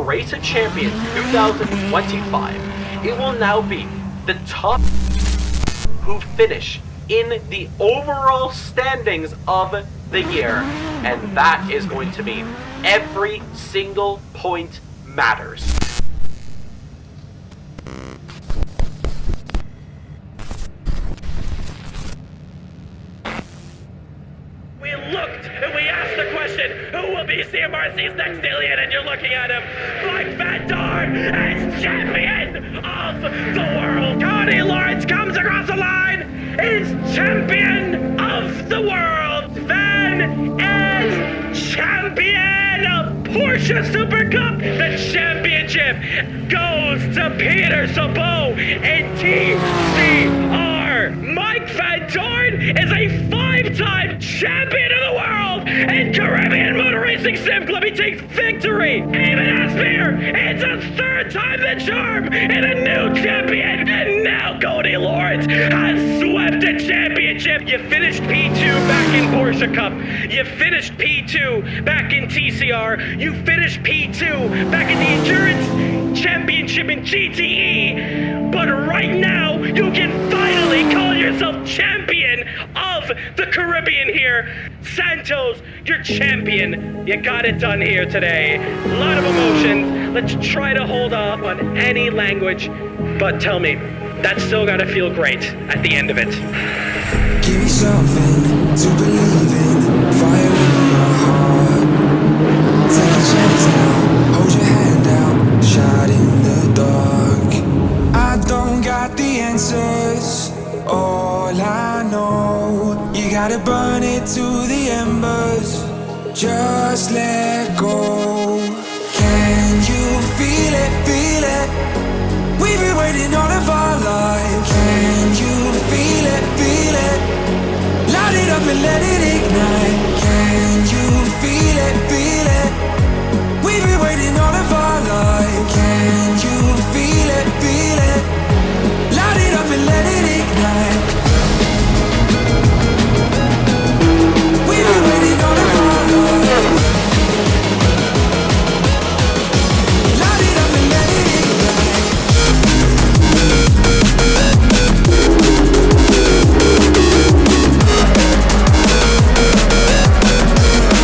Race of Champions 2025. It will now be the top who finish in the overall standings of the year, and that is going to mean every single point matters. We looked and we asked the question, who will be CMRC's next alien? And you're looking at him, Mike Ventnor as champion of the world. Cody Lawrence comes across the line, is champion of the world. Van is champion of Porsche Super Cup. The championship goes to Peter Sabot in TCR. Mike Ventnor is a 5-time champion of the world in Caribbean Motor Racing Sim Club. He takes victory. Even Nasseir, it's a 3rd time the charm and a new champion. And now Cody Lawrence has swept the championship. You finished P2 back in Porsche Cup. You finished P2 back in TCR. You finished P2 back in the Endurance Championship in GTE. But right now, you can finally call yourself champion of the Caribbean here. Santos, you're champion. You got it done here today. A lot of emotions. Let's try to hold off on any language. But tell me, that's still gotta feel great at the end of it. Give me something to believe in. Fire in my heart. Take a chance now. Hold your hand out. Shot in the dark. I don't got the answers. All I know, you gotta burn it to the embers. Just let go. Can you feel it, feel it? We've been waiting all of our lives. Can you feel it, feel it? Light it up and let it ignite. Can you feel it, feel it? We've been waiting all of our lives. Can you feel it, feel it? Light it up and let it ignite. We've been waiting all of our lives. Light it up and let it ignite.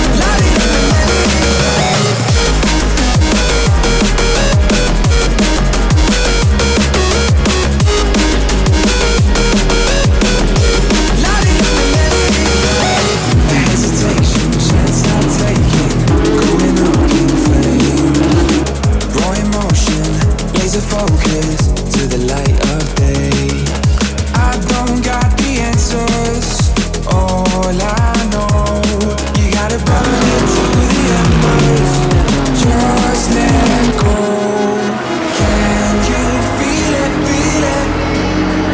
Light it up and let it ignite. Focus to the light of day. I don't got the answers. All I know, you gotta burn it to the embers. Just let go. Can you feel it, feel it?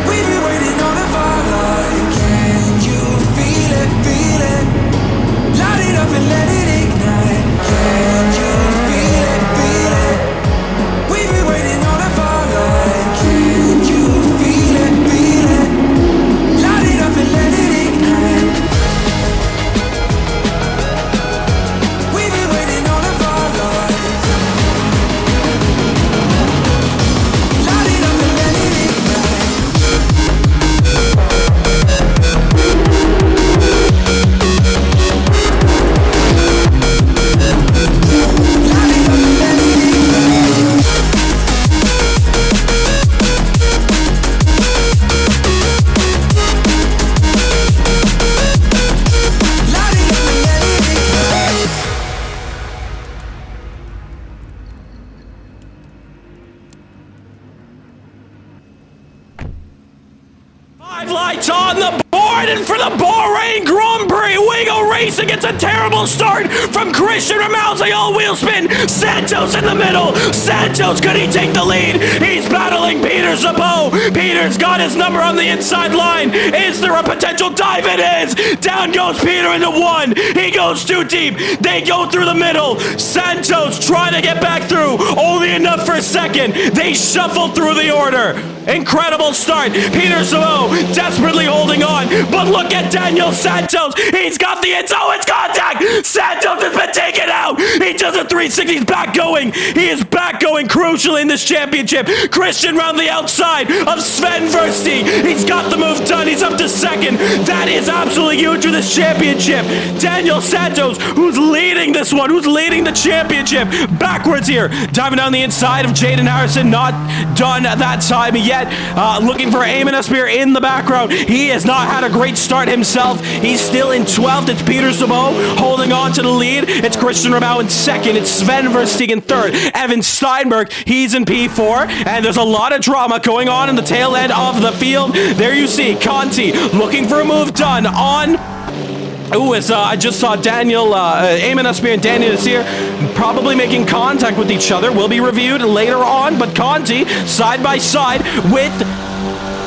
We've been waiting all of our lives. Can you feel it, feel it? Light it up and let it ignite. Can you feel it, feel it? We've been waiting all of our lives. Can you feel it, feel it? Light it up and let it ignite. We've been waiting all of our lives. Light it up and let it ignite. Light it up and let it ignite. Light it up and let it ignite. 5 lights on the board, and for the Bahrain Grand Prix, we go racing. It's a terrible start from Christian Ramalzi, all-wheel spin. Santos in the middle. Santos, could he take the lead? He's battling Peter Sabot. Peter's got his number on the inside line. Is there a potential dive? It is. Down goes Peter into 1. He goes too deep. They go through the middle. Santos trying to get back through. Only enough for a second. They shuffle through the order. Incredible start. Peter Sabot desperately holding on. But look at Daniel Santos. He's got the inside. Oh, it's contact. Santos has been taken out. He does a 360. He's back going. He is back going crucially in this championship. Christian round the outside of Sven Versti. He's got the move done. He's up to second. That is absolutely huge for this championship. Daniel Santos, who's leading this one, who's leading the championship, backwards here. Diving down the inside of Jaden Harrison. Not done that time yet. Looking for Eamon Espear in the background. He has not had a great start himself. He's still in 12th. It's Peter Sabo holding on to the lead. It's Christian Ramau in second. It's Sven Versteeg in third. Evan Steinberg, he's in P4. And there's a lot of drama going on in the tail end of the field. There you see Conti looking for a move done on... Ooh, I just saw Daniel, Eamon Espear and Daniel Nasseir probably making contact with each other. Will be reviewed later on, but Conti side by side with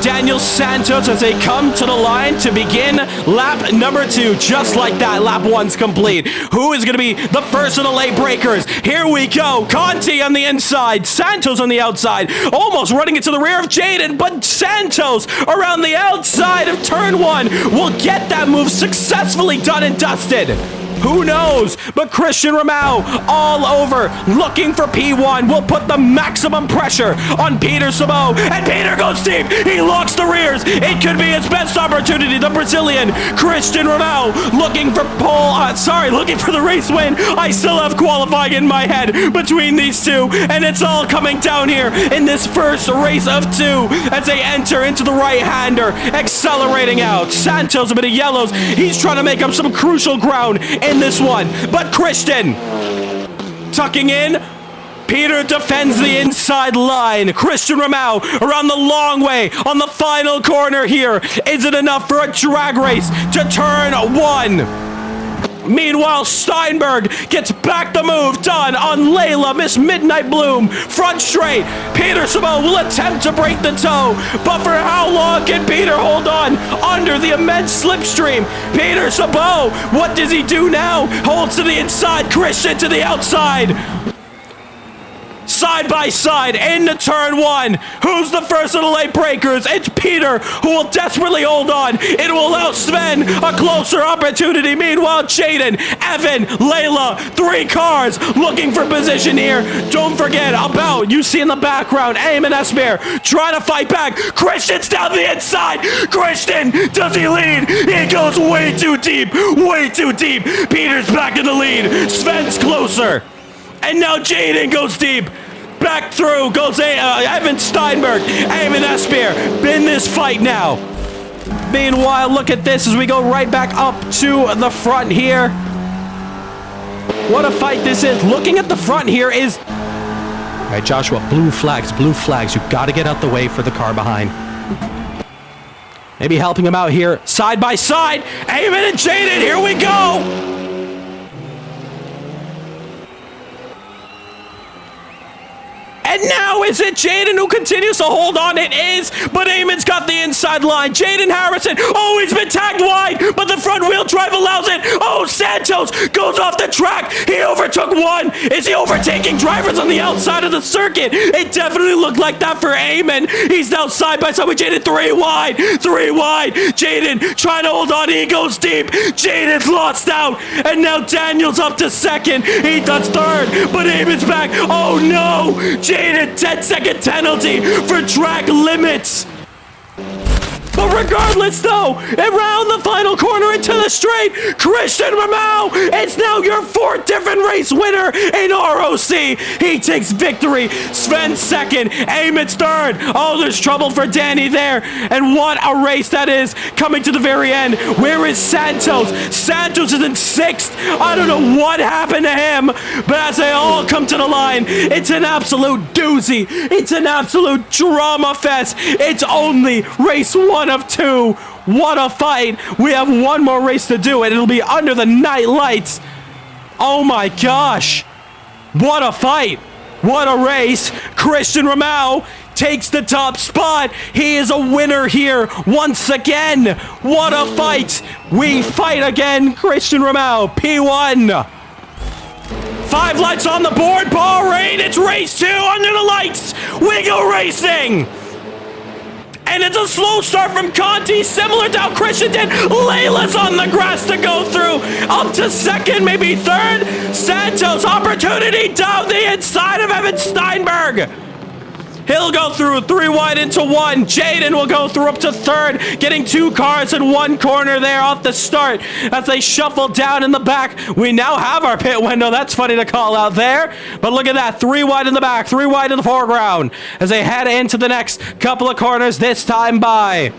Daniel Santos as they come to the line to begin lap number 2. Just like that, lap 1's complete. Who is going to be the first of the late breakers? Here we go. Conti on the inside, Santos on the outside, almost running into the rear of Jaden, but Santos around the outside of turn 1 will get that move successfully done and dusted. Who knows? But Christian Ramau all over, looking for P1. Will put the maximum pressure on Peter Sabo. And Peter goes deep. He locks the rears. It could be his best opportunity. The Brazilian Christian Ramau looking for looking for the race win. I still have qualifying in my head between these two. And it's all coming down here in this first race of 2 as they enter into the right-hander, accelerating out. Santos, a bit of yellows. He's trying to make up some crucial ground in this one, but Christian tucking in. Peter defends the inside line. Christian Ramau around the long way on the final corner here. Is it enough for a drag race to turn 1? Meanwhile, Steinberg gets back the move done on Layla, Miss Midnight Bloom. Front straight. Peter Sabo will attempt to break the toe, but for how long can Peter hold on under the immense slipstream? Peter Sabo, what does he do now? Holds to the inside, Christian to the outside. Side by side into turn 1. Who's the first of the late breakers? It's Peter, who will desperately hold on. It will allow Sven a closer opportunity. Meanwhile, Jaden, Evan, Layla, 3 cars looking for position here. Don't forget about, you see in the background, Eamon Espear trying to fight back. Christian's down the inside. Christian, does he lead? He goes way too deep. Way too deep. Peter's back in the lead. Sven's closer. And now Jaden goes deep. Back through goes Evan Steinberg. Eamon Espear in this fight now. Meanwhile, look at this as we go right back up to the front here. What a fight this is. Looking at the front here is... All right, Joshua, blue flags, blue flags. You got to get out the way for the car behind. Maybe helping him out here. Side by side. Eamon and Jaden, here we go. And now is it Jaden who continues to hold on? It is, but Eamon's got the inside line. Jaden Harrison, oh, he's been tagged wide, but the front wheel drive allows it. Oh, Santos goes off the track. He overtook 1. Is he overtaking drivers on the outside of the circuit? It definitely looked like that for Eamon. He's now side by side with Jaden, 3 wide, 3 wide. Jaden trying to hold on. He goes deep. Jaden's lost out, and now Daniel's up to second. He does third, but Eamon's back. Oh no, Jaden, 10-second penalty for track limits. But regardless, though, around the final corner into the straight, Christian Ramau, it's now your 4th different race winner in ROC. He takes victory. Sven second, Eamon's third. Oh, there's trouble for Danny there. And what a race that is coming to the very end. Where is Santos? Santos is in 6th. I don't know what happened to him, but as they all come to the line, it's an absolute doozy. It's an absolute drama fest. It's only race 1 of 2. What a fight. We have one more race to do, and it'll be under the night lights. Oh my gosh. What a fight. What a race. Christian Ramau takes the top spot. He is a winner here once again. What a fight. We fight again. Christian Ramau, P1. 5 lights on the board. Bahrain, it's race 2 under the lights. We go racing. And it's a slow start from Conti, similar to how Christian did. Layla's on the grass to go through. Up to second, maybe third. Santos, opportunity down the inside of Evan Steinberg. He'll go through 3 wide into 1. Jaden will go through up to third, getting 2 cars in 1 corner there off the start as they shuffle down in the back. We now have our pit window. That's funny to call out there. But look at that. 3 wide in the back, 3 wide in the foreground as they head into the next couple of corners this time by.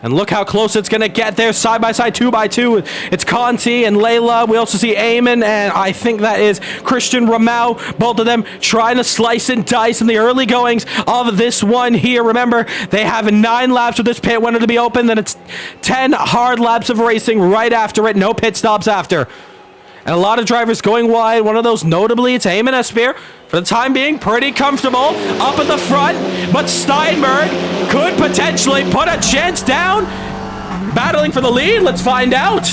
And look how close it's going to get there, side by side, 2 by 2. It's Conti and Layla. We also see Eamon, and I think that is Christian Ramau. Both of them trying to slice and dice in the early goings of this one here. Remember, they have 9 laps with this pit window to be open. Then it's 10 hard laps of racing right after it. No pit stops after. And a lot of drivers going wide. One of those, notably, it's Eamon Espear. For the time being, pretty comfortable up at the front. But Steinberg could potentially put a chance down. Battling for the lead. Let's find out.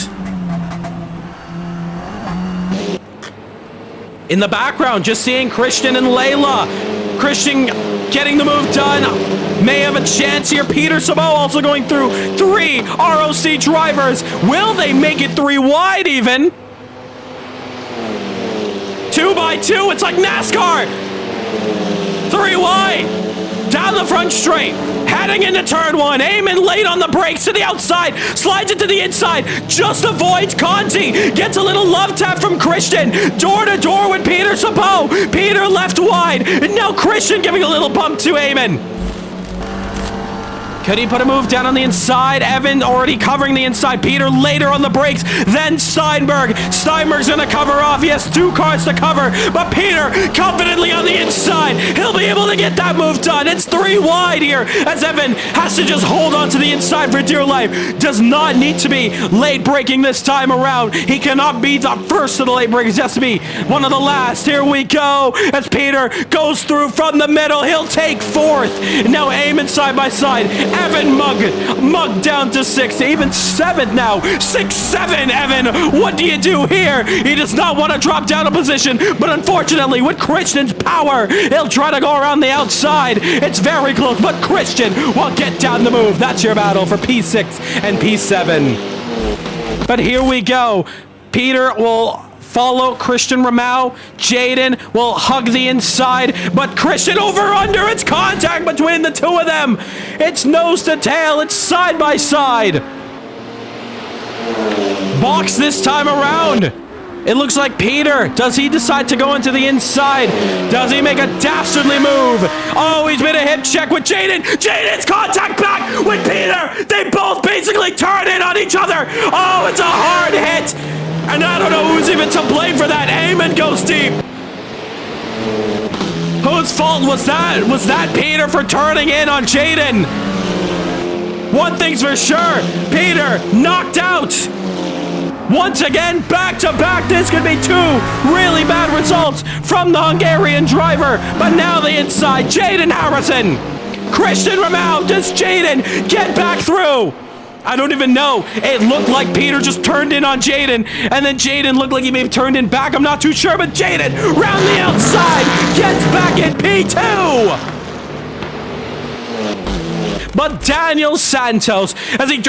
In the background, just seeing Christian and Layla. Christian getting the move done. May have a chance here. Peter Sabo also going through 3 ROC drivers. Will they make it 3 wide even? 2 by 2, it's like NASCAR. 3 wide, down the front straight, heading into turn 1. Eamon late on the brakes to the outside, slides it to the inside, just avoids Conti, gets a little love tap from Christian, door to door with Peter Sabo. Peter left wide, and now Christian giving a little bump to Eamon. Could he put a move down on the inside? Evan already covering the inside. Peter later on the brakes. Then Steinberg. Steinberg's going to cover off. He has 2 cars to cover. But Peter confidently on the inside. He'll be able to get that move done. It's 3 wide here as Evan has to just hold on to the inside for dear life. Does not need to be late braking this time around. He cannot be the first of the late breakers. He has to be one of the last. Here we go as Peter goes through from the middle. He'll take 4th. Now Eamon side by side. Evan mugged down to 6th, even 7th now. 6-7, Evan. What do you do here? He does not want to drop down a position, but unfortunately, with Christian's power, he'll try to go around the outside. It's very close, but Christian will get down the move. That's your battle for P6 and P7. But here we go. Peter will follow Christian Ramau. Jaden will hug the inside, but Christian over under. It's contact between the 2 of them. It's nose to tail. It's side by side. Box this time around. It looks like Peter. Does he decide to go into the inside? Does he make a dastardly move? Oh, he's made a hip check with Jaden. Jaden's contact back with Peter. They both basically turn in on each other. Oh, it's a hard hit. And I don't know who's even to blame for that. Eamon goes deep. Whose fault was that? Was that Peter for turning in on Jaden? One thing's for sure. Peter knocked out. Once again, back to back. This could be 2 really bad results from the Hungarian driver. But now the inside. Jaden Harrison. Christian Ramau. Does Jaden get back through? I don't even know. It looked like Peter just turned in on Jaden, and then Jaden looked like he may have turned in back. I'm not too sure, but Jaden, round the outside, gets back in P2. But Daniel Santos, as he...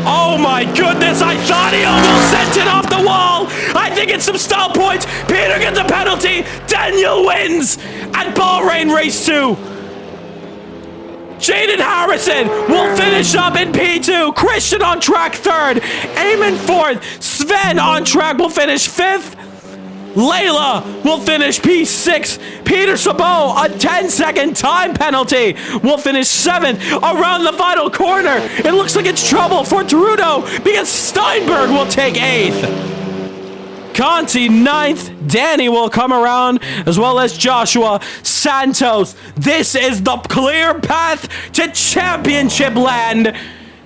Oh my goodness, I thought he almost sent it off the wall. I think it's some stall points. Peter gets a penalty. Daniel wins at Bahrain Race 2. Jaden Harrison will finish up in P2. Christian on track 3rd. Eamon 4th. Sven on track will finish 5th. Layla will finish P6. Peter Sabo, a 10-second time penalty, will finish 7th. Around the final corner, it looks like it's trouble for Trudeau because Steinberg will take 8th. Conti 9th, Danny will come around, as well as Joshua Santos. This is the clear path to championship land.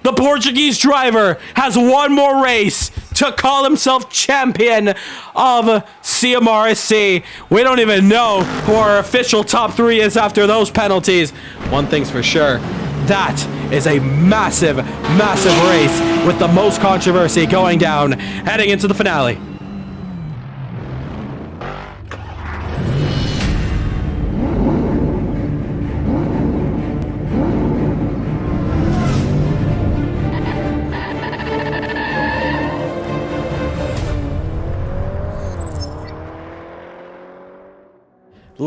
The Portuguese driver has one more race to call himself champion of CMRSC. We don't even know who our official top 3 is after those penalties. One thing's for sure. That is a massive, massive race with the most controversy going down, heading into the finale.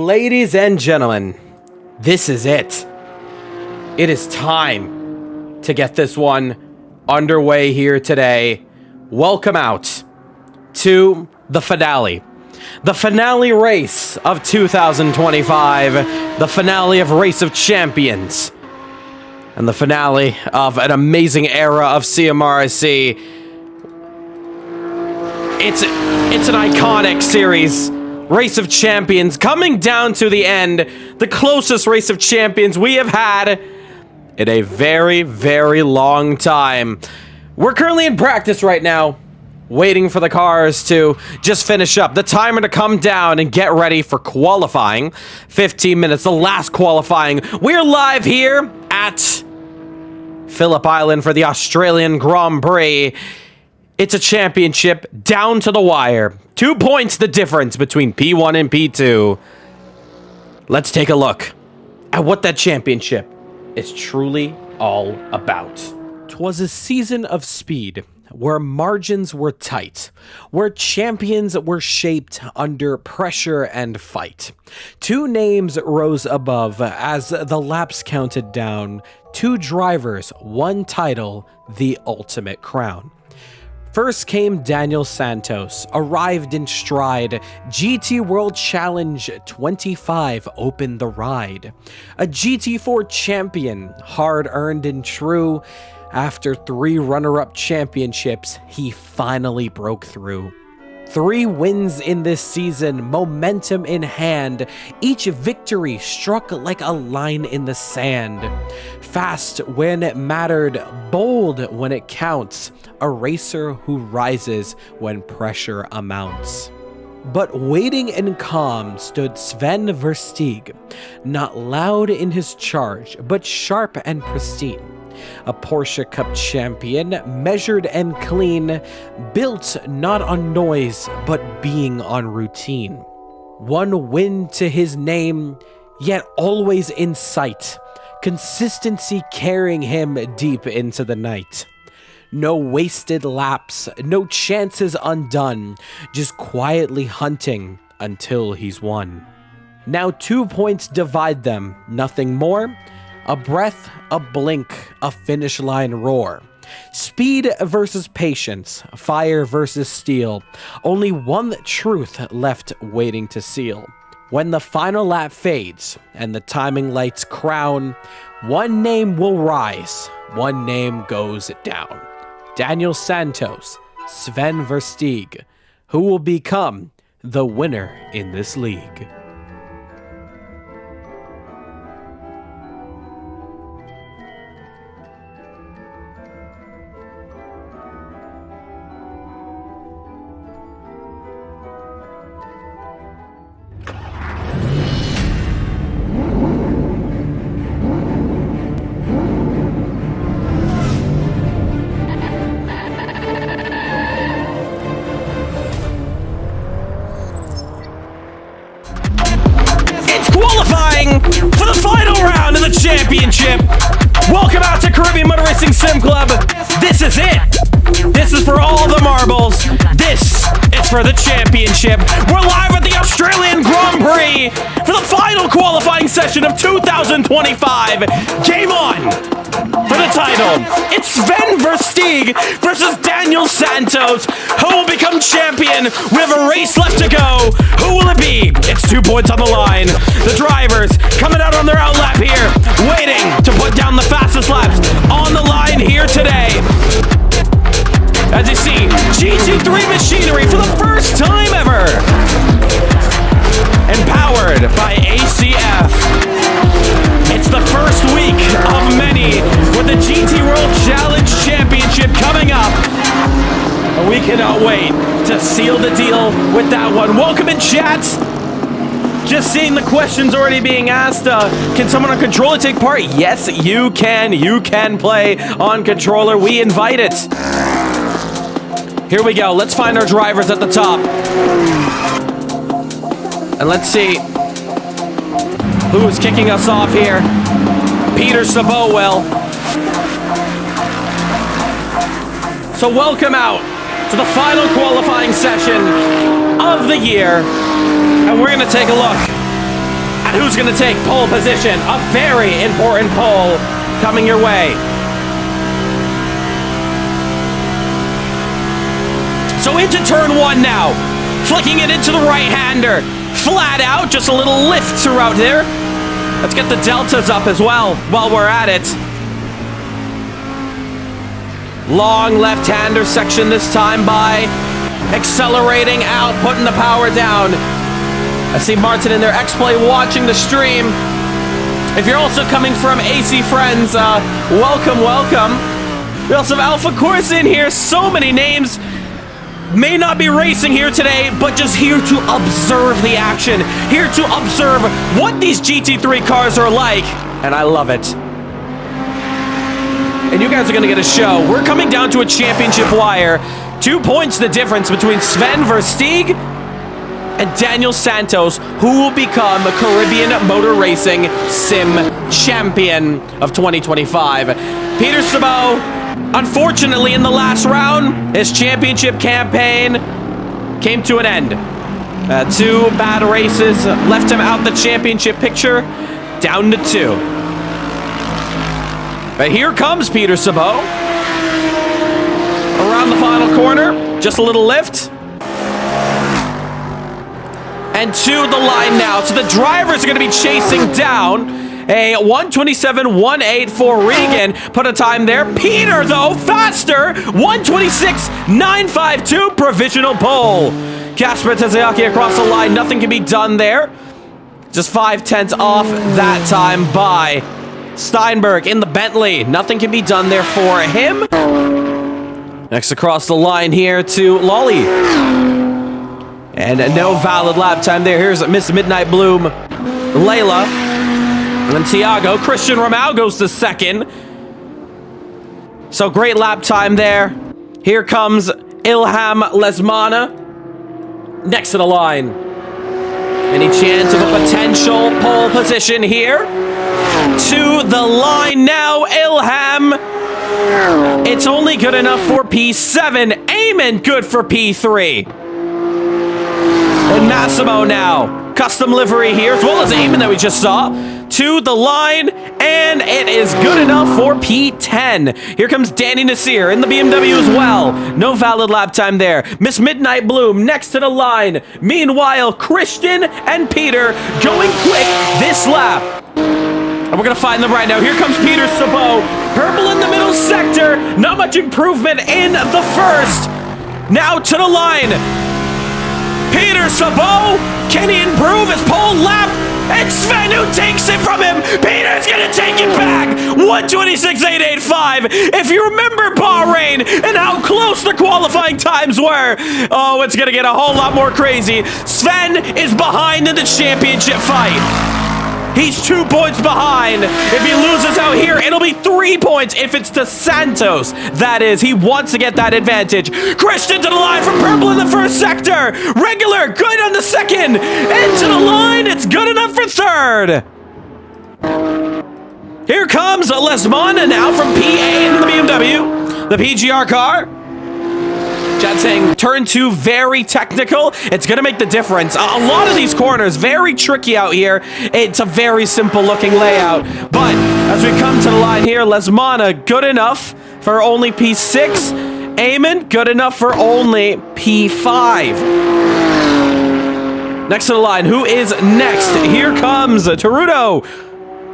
Ladies and gentlemen, this is it. It is time to get this one underway here today. Welcome out to the finale. The finale race of 2025. The finale of Race of Champions. And the finale of an amazing era of CMRSC. It's an iconic series. Race of Champions coming down to the end. The closest Race of Champions we have had in a very, very long time. We're currently in practice right now, waiting for the cars to just finish up. The timer to come down and get ready for qualifying. 15 minutes, the last qualifying. We're live here at Phillip Island for the Australian Grand Prix. It's a championship down to the wire. 2 points the difference between P1 and P2. Let's take a look at what that championship is truly all about. 'Twas a season of speed, where margins were tight, where champions were shaped under pressure and fight. Two names rose above as the laps counted down. Two drivers, one title, the ultimate crown. First came Daniel Santos, arrived in stride. GT World Challenge 25 opened the ride. A GT4 champion, hard-earned and true. After 3 runner-up championships, he finally broke through. 3 wins in this season, momentum in hand. Each victory struck like a line in the sand. Fast when it mattered, bold when it counts. A racer who rises when pressure amounts. But waiting in calm stood Sven Versteeg, not loud in his charge, but sharp and pristine. A Porsche Cup champion, measured and clean, built not on noise, but being on routine. One win to his name, yet always in sight. Consistency carrying him deep into the night. No wasted laps, no chances undone, just quietly hunting until he's won. Now 2 points divide them, nothing more. A breath, a blink, a finish line roar. Speed versus patience, fire versus steel. Only one truth left waiting to seal. When the final lap fades and the timing lights crown, one name will rise, one name goes down. Daniel Santos, Sven Versteeg, who will become the winner in this league. For the final round of the championship. Welcome out to Caribbean Motor Racing Sim Club. This is it. This is for all the marbles. This is for the championship. We're live at the Australian Grand Prix for the final qualifying session of 2025. Game on for the title. It's Sven Versteeg versus Daniel Santos. Who will become champion? We have a race left to go. Who will it be? It's 2 points on the line. The drivers coming out on their out lap here, waiting to put down the fastest laps on the line here today. As you see, GT3 machinery for the first time ever. And powered by ACF. It's the first week of many with the GT World Challenge Championship coming up. And we cannot wait to seal the deal with that one. Welcome in, chat. Just seeing the questions already being asked. Can someone on controller take part? Yes, you can. You can play on controller. We invite it. Here we go. Let's find our drivers at the top. And let's see who is kicking us off here. Peter Sabowell. So welcome out to the final qualifying session of the year. And we're going to take a look And who's going to take pole position? A very important pole coming your way. So into turn 1 now. Flicking it into the right-hander. Flat out, just a little lift throughout there. Let's get the deltas up as well while we're at it. Long left-hander section this time by accelerating out, putting the power down. I see Martin in their X-Play watching the stream. If you're also coming from AC Friends, welcome, welcome. We also have Alpha Corsa in here. So many names. May not be racing here today, but just here to observe the action. Here to observe what these GT3 cars are like. And I love it. And you guys are going to get a show. We're coming down to a championship wire. 2 points the difference between Sven Versteeg and Daniel Santos, who will become a Caribbean Motor Racing Sim Champion of 2025. Peter Sabot, unfortunately, in the last round, his championship campaign came to an end. 2 bad races left him out the championship picture, down to 2. But here comes Peter Sabot. Around the final corner, just a little lift. And to the line now. So the drivers are going to be chasing down a 1:27.18 for Regan. Put a time there. Peter, though, faster. 1:26.952 provisional pole. Kasper Tezayaki across the line. Nothing can be done there. Just 5/10 off that time by Steinberg in the Bentley. Nothing can be done there for him. Next across the line here to Lolly. And no valid lap time there. Here's Miss Midnight Bloom, Layla, and Tiago. Christian Romao goes to second. So great lap time there. Here comes Ilham Lesmana next to the line. Any chance of a potential pole position here? To the line now, Ilham. It's only good enough for P7. Eamon good for P3. And Massimo now. Custom livery here, as well as Eamon that we just saw. To the line, and it is good enough for P10. Here comes Danny Nasseir in the BMW as well. No valid lap time there. Miss Midnight Bloom next to the line. Meanwhile, Christian and Peter going quick this lap. And we're going to find them right now. Here comes Peter Sabot. Purple in the middle sector. Not much improvement in the first. Now to the line. Peter Sabot. Can he improve his pole lap? And Sven who takes it from him. Peter's going to take it back. 1:26.885. If you remember Bahrain and how close the qualifying times were. Oh, it's going to get a whole lot more crazy. Sven is behind in the championship fight. He's 2 points behind. If he loses out here, it'll be 3 points if it's to Santos. That is, he wants to get that advantage. Christian to the line from purple in the first sector. Regular, good on the second. Into the line, it's good enough for third. Here comes Lesmana now from P8 in the BMW. The PGR car. Chad saying turn 2 very technical. It's going to make the difference. A lot of these corners very tricky out here. It's a very simple looking layout. But as we come to the line here, Lesmana good enough for only P6. Eamon good enough for only P5. Next to the line, who is next? Here comes Tarudo.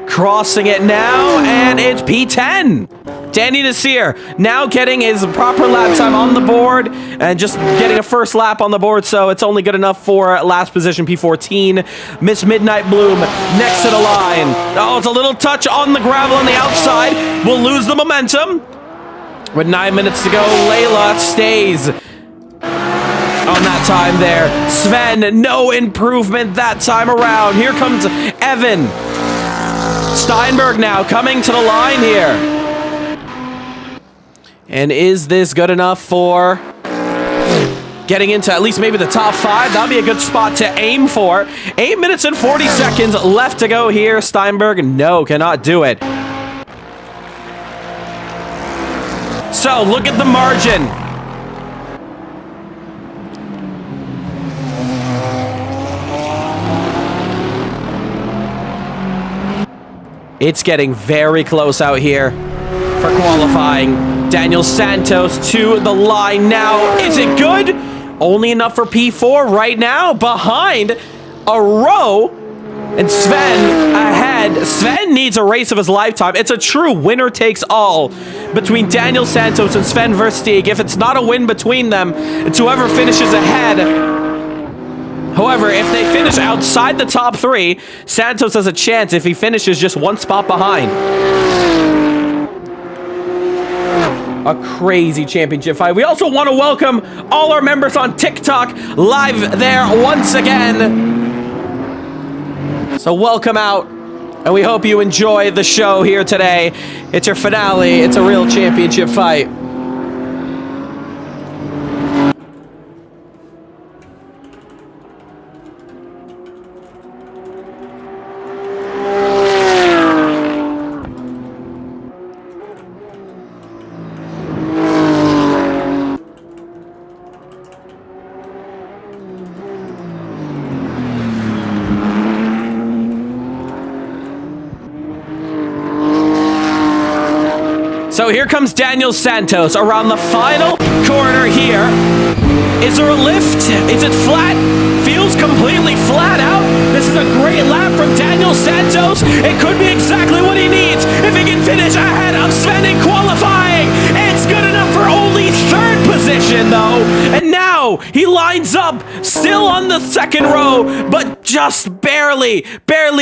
Crossing it now, and it's P10. Danny Nasseir now getting his proper lap time on the board and just getting a first lap on the board, so it's only good enough for last position, P14. Miss Midnight Bloom next to the line. Oh, it's a little touch on the gravel on the outside. We'll lose the momentum. With 9 minutes to go, Layla stays on that time there. Sven, no improvement that time around. Here comes Evan. Steinberg now coming to the line here. And is this good enough for getting into at least maybe the top 5? That'll be a good spot to aim for. 8 minutes and 40 seconds left to go here. Steinberg, no, cannot do it. So, look at the margin. It's getting very close out here for qualifying. Daniel Santos to the line now. Is it good? Only enough for P4 right now, behind a row. And Sven ahead. Sven needs a race of his lifetime. It's a true winner takes all between Daniel Santos and Sven Versteeg. If it's not a win between them, it's whoever finishes ahead. However, if they finish outside the top 3, Santos has a chance if he finishes just one spot behind. A crazy championship fight. We also want to welcome all our members on TikTok live there once again. So welcome out, and we hope you enjoy the show here today. It's your finale. It's a real championship fight. So here comes Daniel Santos around the final corner here. Is there a lift? Is it flat? Feels completely flat out. This is a great lap from Daniel Santos. It could be exactly what he needs if he can finish ahead of Sven in qualifying. It's good enough for only 3rd position though. And now he lines up still on the 2nd row, but just barely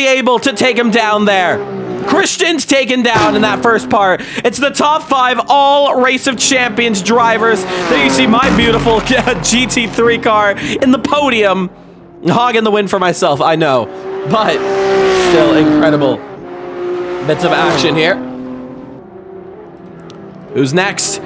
able to take him down there. Christian's taken down in that first part. It's the top 5 all Race of Champions drivers. There you see my beautiful GT3 car in the podium. Hogging the win for myself, I know. But still incredible bits of action here. Who's next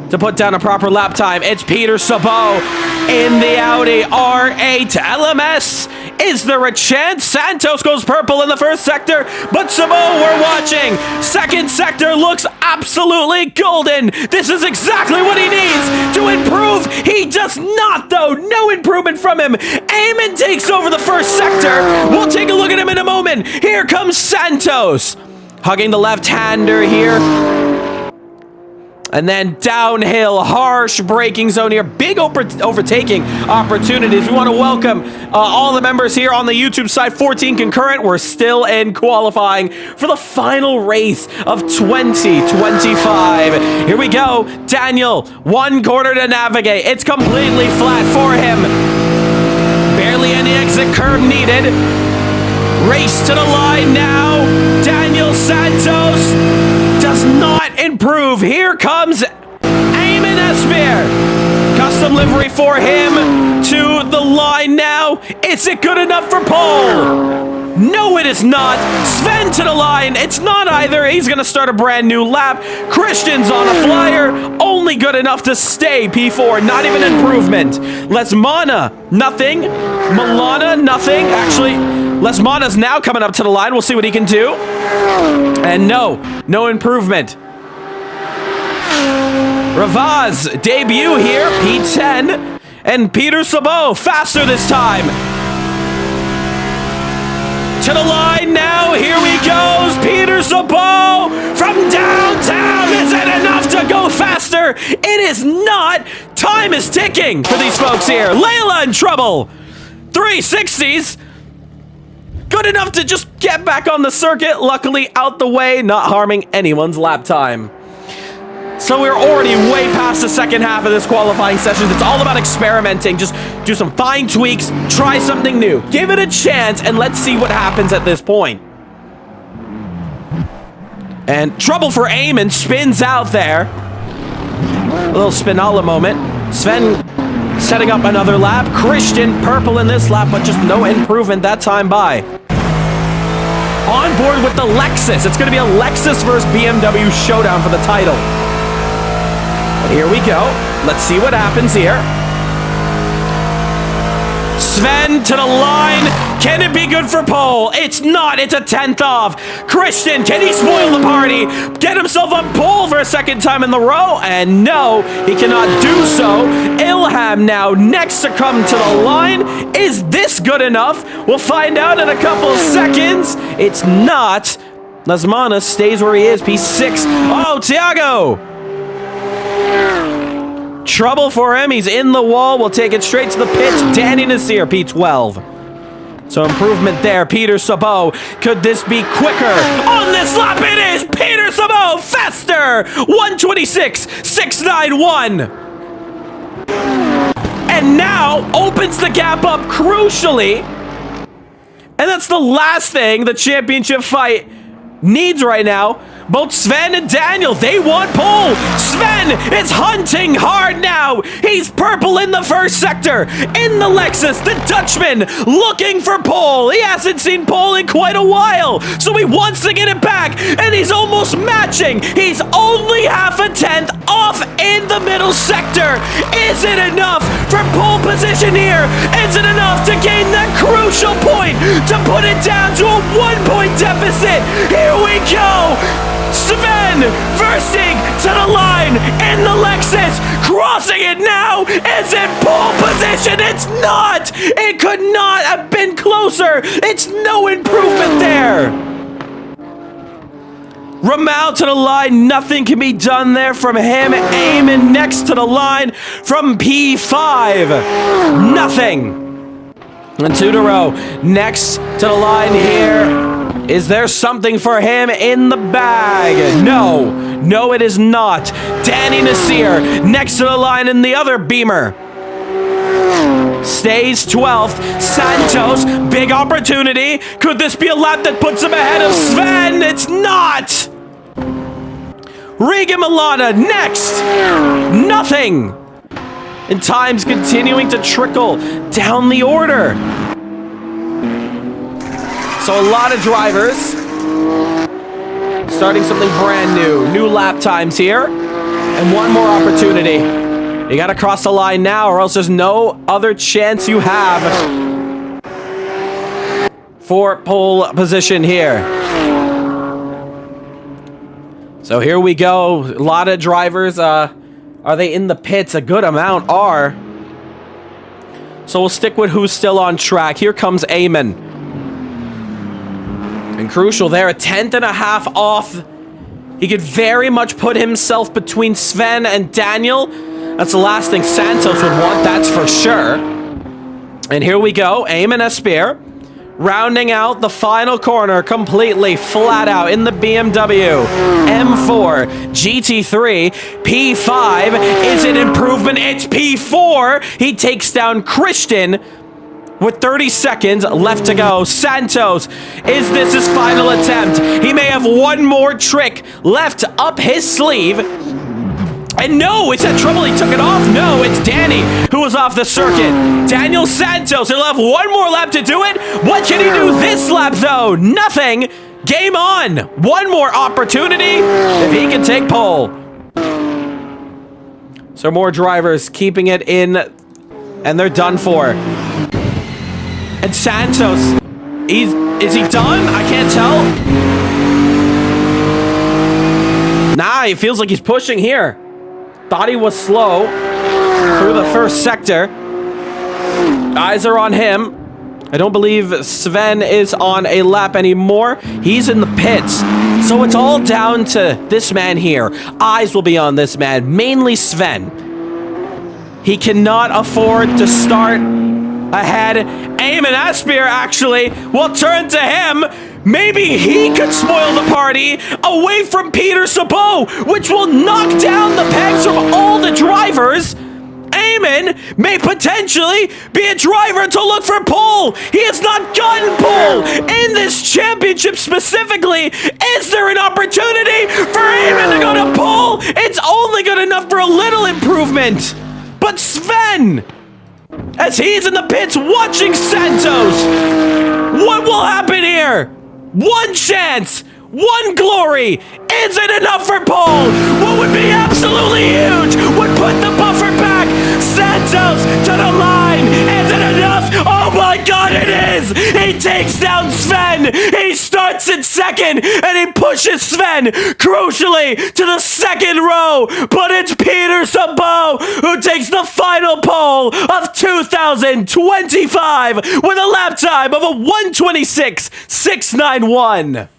to put down a proper lap time? It's Peter Sabot in the Audi R8 LMS. Is there a chance? Santos goes purple in the 1st sector, but Sabot, we're watching. 2nd sector looks absolutely golden. This is exactly what he needs to improve. He does not, though. No improvement from him. Eamon takes over the 1st sector. We'll take a look at him in a moment. Here comes Santos, hugging the left-hander here. And then downhill, harsh braking zone here. Big overtaking opportunities. We want to welcome all the members here on the YouTube side. 14 concurrent. We're still in qualifying for the final race of 2025. Here we go. Daniel, 1 corner to navigate. It's completely flat for him. Barely any exit curve needed. Race to the line now. Daniel Santos does not improve. Here comes Eamon Espeir. Custom livery for him to the line now. Is it good enough for pole? No, it is not. Sven to the line. It's not either. He's going to start a brand new lap. Christian's on a flyer. Only good enough to stay P4. Not even improvement. Lesmana, nothing. Milana, nothing. Actually, Lesmana's now coming up to the line. We'll see what he can do. And no improvement. Ravaz, debut here, P10. And Peter Sabot, faster this time. To the line now, here he goes. Peter Sabot from downtown. Is it enough to go faster? It is not. Time is ticking for these folks here. Layla in trouble. 360s. Good enough to just get back on the circuit. Luckily out the way, not harming anyone's lap time. So we're already way past the 2nd half of this qualifying session. It's all about experimenting. Just do some fine tweaks, try something new. Give it a chance, and let's see what happens at this point. And trouble for Eamon, spins out there. A little Spinalla moment. Sven setting up another lap. Christian purple in this lap, but just no improvement that time by. On board with the Lexus. It's going to be a Lexus versus BMW showdown for the title. Here we go. Let's see what happens here. Sven to the line. Can it be good for pole? It's not. It's a 10th off. Christian, can he spoil the party? Get himself on pole for a 2nd time in the row? And no, he cannot do so. Ilham now next to come to the line. Is this good enough? We'll find out in a couple of seconds. It's not. Lasmana stays where he is, P6. Oh, Thiago! Trouble for him, he's in the wall. We'll take it straight to the pits. Danny Nasseir, P12. So improvement there, Peter Sabot. Could this be quicker? On this lap it is! Peter Sabot faster! 126.691. And now opens the gap up crucially. And that's the last thing the championship fight needs right now. Both Sven and Daniel, they want pole. Sven is hunting hard now. He's purple in the first sector. In the Lexus, the Dutchman looking for pole. He hasn't seen pole in quite a while, so he wants to get it back, and he's almost matching. He's only half a tenth off in the middle sector. Is it enough for pole position here? Is it enough to gain that crucial point to put it down to a 1-point deficit? Here we go. Sven bursting to the line in the Lexus, crossing it now. Is it pole position? It's not. It could not have been closer. It's no improvement there. Ramal to the line, nothing can be done there from him. Eamon next to the line from P5, nothing. And two to row, next to the line here. Is there something for him in the bag? No, no it is not. Danny Nasseir next to the line in the other Beamer. Stays 12th. Santos, big opportunity. Could this be a lap that puts him ahead of Sven? It's not. Regan Milana next. Nothing. And time's continuing to trickle down the order. So a lot of drivers starting something brand new. New lap times here. And one more opportunity. You gotta cross the line now or else there's no other chance you have for pole position here. So here we go. A lot of drivers, are they in the pits? A good amount are. So we'll stick with who's still on track. Here comes Eamon. And crucial there, a 10.5 off. He could very much put himself between Sven and Daniel. That's the last thing Santos would want, that's for sure. And here we go, Eamon Asseir. Rounding out the final corner completely flat out in the BMW M4 GT3. P5 is an improvement. It's P4. He takes down Christian with 30 seconds left to go. Santos, is this his final attempt? He may have one more trick left up his sleeve. And no, it's that trouble, he took it off. No, it's Danny who was off the circuit. Daniel Santos, he'll have one more lap to do it. What can he do this lap though? Nothing. Game on. One more opportunity if he can take pole. So more drivers keeping it in, and they're done for. And Santos, is he done? I can't tell. Nah, it feels like he's pushing here. Thought he was slow through the first sector. Eyes are on him. I don't believe Sven is on a lap anymore. He's in the pits. So it's all down to this man here. Eyes will be on this man, mainly Sven. He cannot afford to start ahead. Eamon Asseir actually will turn to him. Maybe he could spoil the party away from Peter Sabot, which will knock down the pegs from all the drivers. Eamon may potentially be a driver to look for pole. He has not gotten pole in this championship specifically. Is there an opportunity for Eamon to go to pole? It's only good enough for a little improvement. But Sven, as he's in the pits watching Santos, what will happen here? One chance, one glory. Is it enough for pole? What would be absolutely huge would put the buffer back. Santos to the line. Is it enough? Oh my God, it is. He takes down Sven. He starts in second and he pushes Sven crucially to the second row. But it's Peter Sabot who takes the final pole of 2025 with a lap time of a 126.691.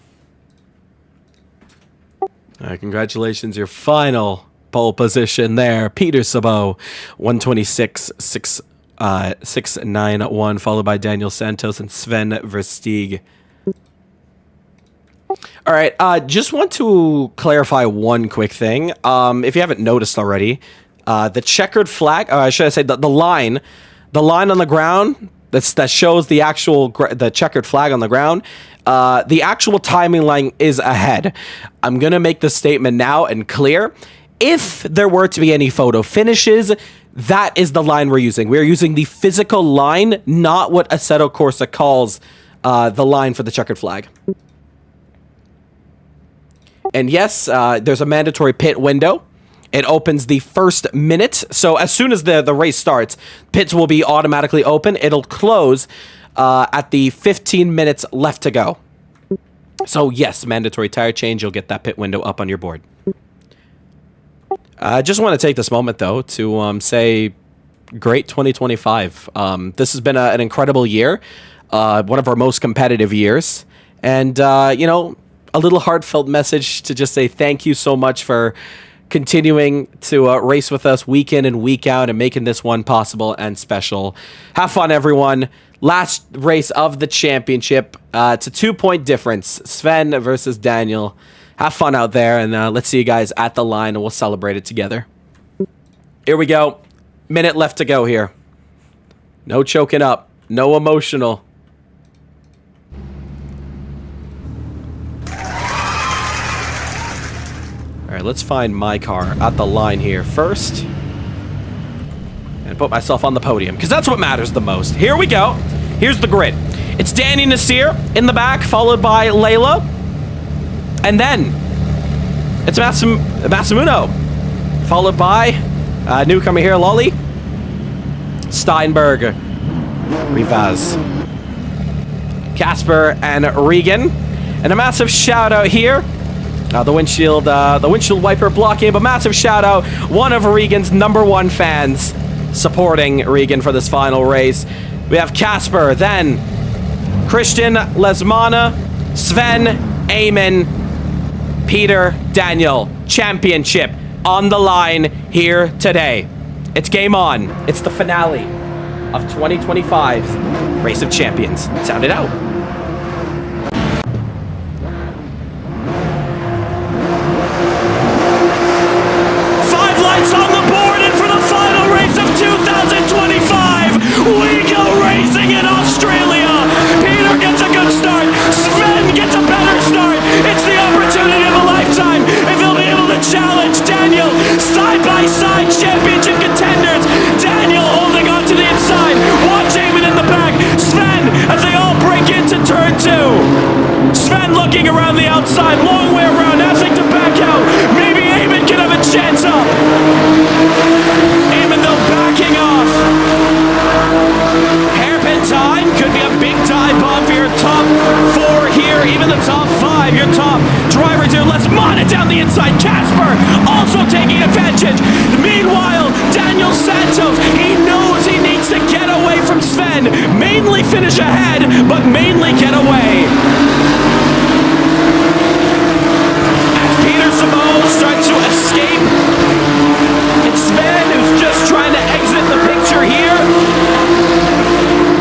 All right, congratulations, your final pole position there. Peter Sabot, 126.691, followed by Daniel Santos and Sven Versteeg. All right, just want to clarify one quick thing. If you haven't noticed already, the checkered flag, should I say the line on the ground that shows the actual the checkered flag on the ground. The actual timing line is ahead. I'm gonna make the statement now and clear. If there were to be any photo finishes, that is the line we're using. We're using the physical line, not what Assetto Corsa calls the line for the checkered flag. And yes, there's a mandatory pit window. It opens the first minute. So as soon as the race starts, pits will be automatically open. It'll close at the 15 minutes left to go. So yes, mandatory tire change. You'll get that pit window up on your board. I just want to take this moment, though, to say great 2025. This has been an incredible year, one of our most competitive years. And, you know, a little heartfelt message to just say thank you so much for continuing to race with us week in and week out and making this one possible and special. Have fun, everyone. Last race of the championship. It's a 2-point difference. Sven versus Daniel. Have fun out there, and let's see you guys at the line, and we'll celebrate it together. Here we go. Minute left to go here. No choking up. No emotional. All right, let's find my car at the line here first. And put myself on the podium, because that's what matters the most. Here we go. Here's the grid. It's Danny Nasseir in the back, followed by Layla. And then it's Massimino, followed by newcomer here, Lolly, Steinberg, Rivaz, Casper, and Regan. And a massive shout out here. The windshield wiper blocking, but massive shout out, one of Regan's #1 fans supporting Regan for this final race. We have Casper, then Christian, Lesmana, Sven, Eamon, Peter, Daniel. Championship on the line here today. It's game on. It's the finale of 2025's Race of Champions. Sound it out. On the board, and for the final race of 2025, we go racing in Australia. Peter gets a good start. Sven gets a better start. It's the opportunity of a lifetime if he'll be able to challenge Daniel. Side by side championship contenders. Daniel holding on to the inside. Watch Eamon in the back. Sven as they all break into turn 2. Sven looking around the outside. Long way around, asking to back out. Maybe Eamon can have a chance up. Eamon though backing off. Hairpin time. Could be a big dive bomb for your top 4 here. Even the top 5. Your top drivers here. Let's mod it down the inside. Casper also taking advantage. Meanwhile, Daniel Santos, he knows he needs to get away from Sven. Mainly finish ahead, but mainly get away. As Peter Sabot starts to escape, it's Sven who's just trying to exit the picture here.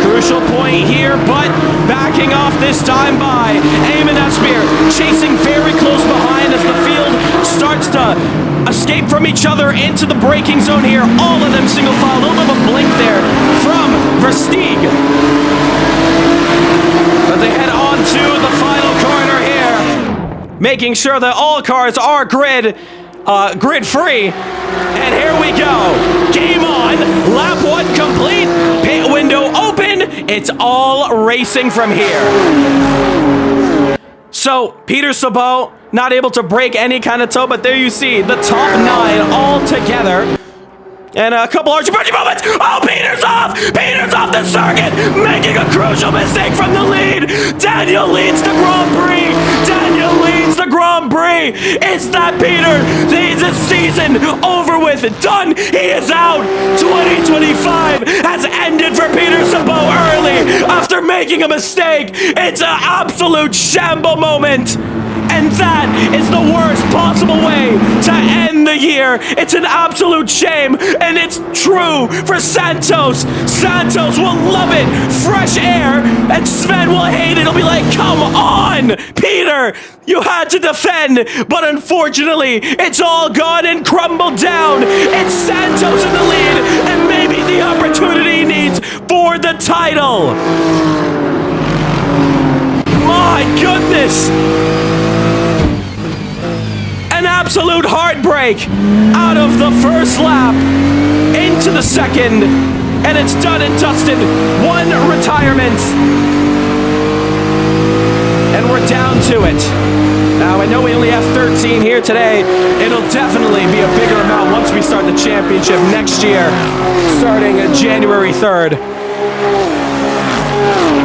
Crucial point here, but backing off this time by Eamon Aspear, chasing very close behind as the field starts to escape from each other into the braking zone here. All of them single file. A little bit of a blink there from Versteeg. But they head on to the final corner here, making sure that all cars are grid free. And here we go. Game on. Lap 1 complete. Pit window open. It's all racing from here. So, Peter Sabot not able to break any kind of toe, but there you see the top 9 all together. And a couple archie-barchie moments. Oh, Peter's off! Peter's off the circuit! Making a crucial mistake from the lead! Daniel leads the Grand Prix! Daniel leads the Grand Prix! Is that Peter? Is the season over with? Done! He is out! 2025 has ended for Peter Sabot early after making a mistake! It's an absolute shamble moment! And that is the worst possible way to end the year. It's an absolute shame, and it's true for Santos. Santos will love it, fresh air, and Sven will hate it. He'll be like, come on, Peter, you had to defend, but unfortunately, it's all gone and crumbled down. It's Santos in the lead, and maybe the opportunity he needs for the title. My goodness! An absolute heartbreak out of the first lap into the second, and it's done and dusted. One retirement, and we're down to it. Now, I know we only have 13 here today. It'll definitely be a bigger amount once we start the championship next year, starting January 3rd.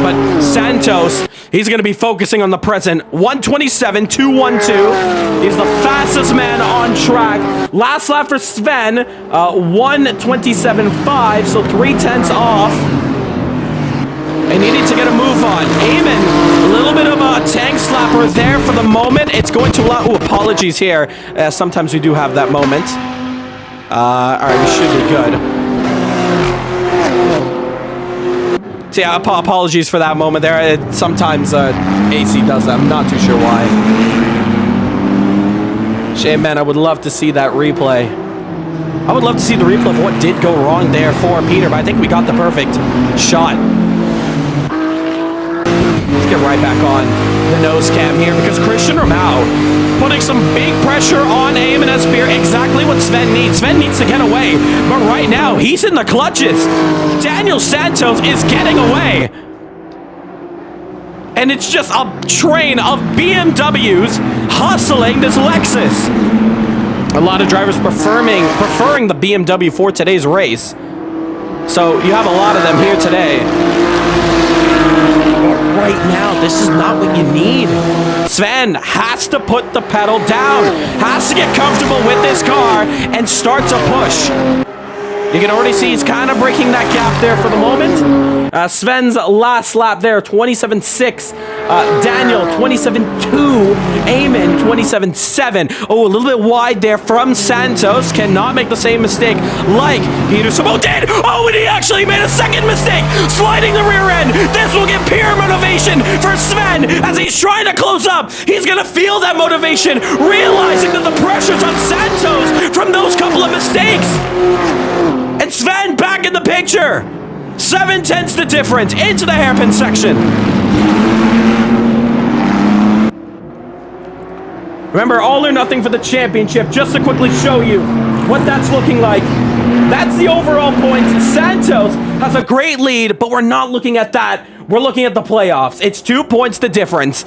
But Santos, he's going to be focusing on the present. 127, 212. He's the fastest man on track. Last lap for Sven, 127.5, so 0.3 off. And he needs to get a move on. Eamon, a little bit of a tank slapper there for the moment. It's going to allow... Oh, apologies here. Sometimes we do have that moment. All right, we should be good. So yeah, apologies for that moment there. Sometimes AC does that. I'm not too sure why. Shame, man. I would love to see that replay. I would love to see the replay of what did go wrong there for Peter, but I think we got the perfect shot. Let's get right back on the nose cam here because Christian Ramau putting some big pressure on Eamon Espeir. Exactly what Sven needs. Sven needs to get away, but right now he's in the clutches. Daniel Santos is getting away. And it's just a train of BMWs hustling this Lexus. A lot of drivers preferring the BMW for today's race. So you have a lot of them here today. But right now, this is not what you need. Sven has to put the pedal down, has to get comfortable with this car and start to push. You can already see he's kind of breaking that gap there for the moment. Sven's last lap there, 27.6. Daniel, 27.2. Eamon, 27.7. Oh, a little bit wide there from Santos. Cannot make the same mistake like Peter Sabot did. Oh, and he actually made a second mistake, sliding the rear end. This will give pure motivation for Sven as he's trying to close up. He's going to feel that motivation, realizing that the pressure's on Santos from those couple of mistakes. And Sven back in the picture. 7/10 the difference into the hairpin section. Remember, all or nothing for the championship. Just to quickly show you what that's looking like. That's the overall points. Santos has a great lead, but we're not looking at that. We're looking at the playoffs. It's 2 points the difference.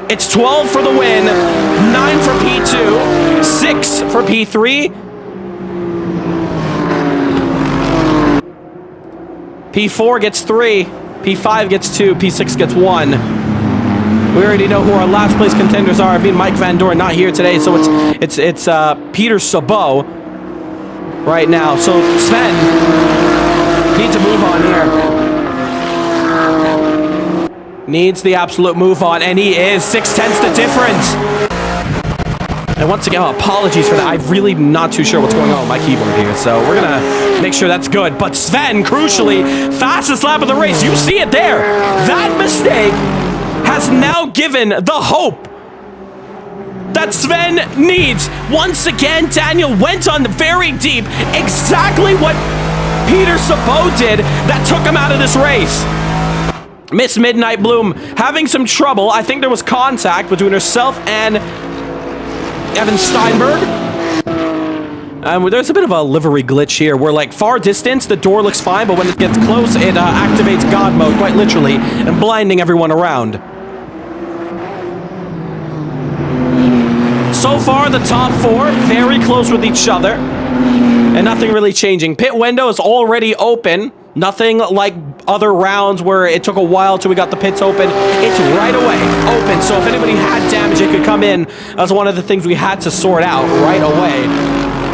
It's 12 for the win, 9 for P2, 6 for P3, P4 gets 3, P5 gets 2, P6 gets 1. We already know who our last place contenders are. I mean, Mike Van Doorn not here today, so it's Peter Sabot right now. So Sven needs a move on here. Needs the absolute move on, and he is 6/10 the difference. And once again, apologies for that. I'm really not too sure what's going on with my keyboard here, so we're going to make sure that's good. But Sven, crucially, fastest lap of the race. You see it there. That mistake has now given the hope that Sven needs. Once again, Daniel went on very deep. Exactly what Peter Sabot did that took him out of this race. Miss Midnight Bloom having some trouble. I think there was contact between herself and Evan Steinberg. There's a bit of a livery glitch here where, like, far distance, the door looks fine, but when it gets close, it activates God mode, quite literally, and blinding everyone around. So far, the top four, very close with each other, and nothing really changing. Pit window is already open. Nothing like other rounds where it took a while till we got the pits open. It's right away open, so if anybody had damage, it could come in. That's one of the things we had to sort out right away.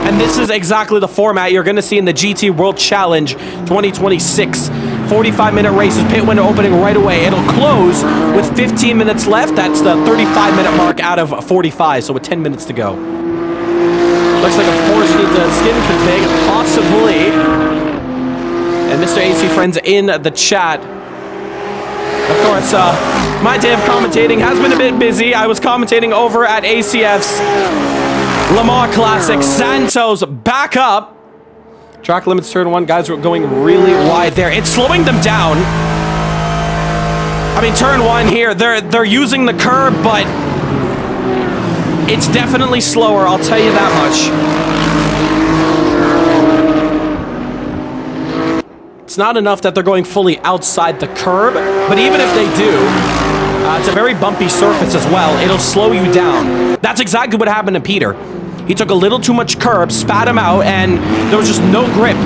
And this is exactly the format you're going to see in the GT World Challenge 2026. 45-minute race with pit window opening right away. It'll close with 15 minutes left. That's the 35-minute mark out of 45, so with 10 minutes to go. Looks like a force needs a skin config, possibly. And Mr. AC Friends in the chat. Of course, my day of commentating has been a bit busy. I was commentating over at ACF's Le Mans Classic. Santos back up. Track limits turn 1. Guys are going really wide there. It's slowing them down. I mean, turn 1 here. They're using the curb, but it's definitely slower. I'll tell you that much. It's not enough that they're going fully outside the curb, but even if they do, it's a very bumpy surface as well. It'll slow you down. That's exactly what happened to Peter. He took a little too much curb, spat him out, and there was just no grip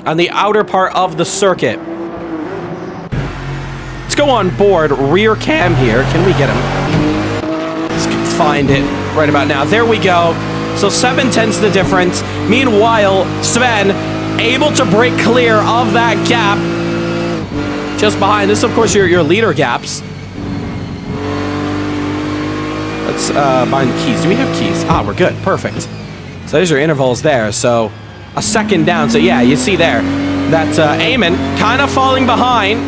on the outer part of the circuit. Let's go on board. Rear cam here. Can we get him? Let's find it right about now. There we go. So 7/10's the difference. Meanwhile, Sven able to break clear of that gap just behind. This, of course, your leader gaps. Let's bind the keys. Do we have keys? Ah, we're good. Perfect. So there's your intervals there. So a second down. So yeah, you see there that Eamon kind of falling behind.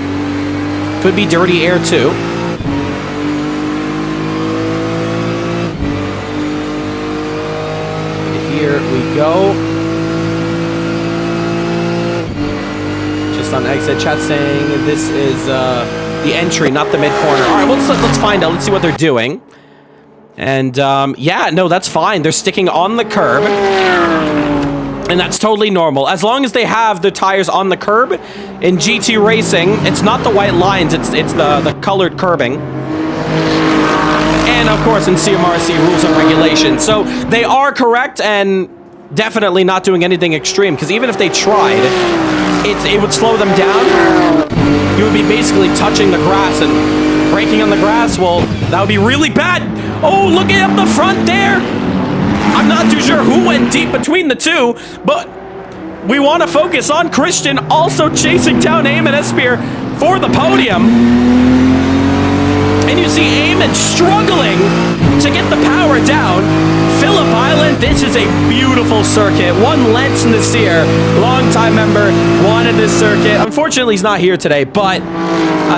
Could be dirty air too. Here we go. Just on exit chat saying this is the entry, not the mid corner. All right, let's find out. Let's see what they're doing. And yeah, no, that's fine. They're sticking on the curb. And that's totally normal. As long as they have the tires on the curb, in GT racing, it's not the white lines, it's the colored curbing. And of course in CMRSC rules and regulations. So they are correct and definitely not doing anything extreme, because even if they tried, it would slow them down. You would be basically touching the grass and braking on the grass. Well, that would be really bad. Oh, looking up the front there. I'm not too sure who went deep between the two, but we want to focus on Christian also chasing down Eamon Espeir for the podium. And you see Eamon struggling to get the power down. Phillip Island, this is a beautiful circuit. One Lance Nasseir, longtime member, wanted this circuit. Unfortunately, he's not here today, but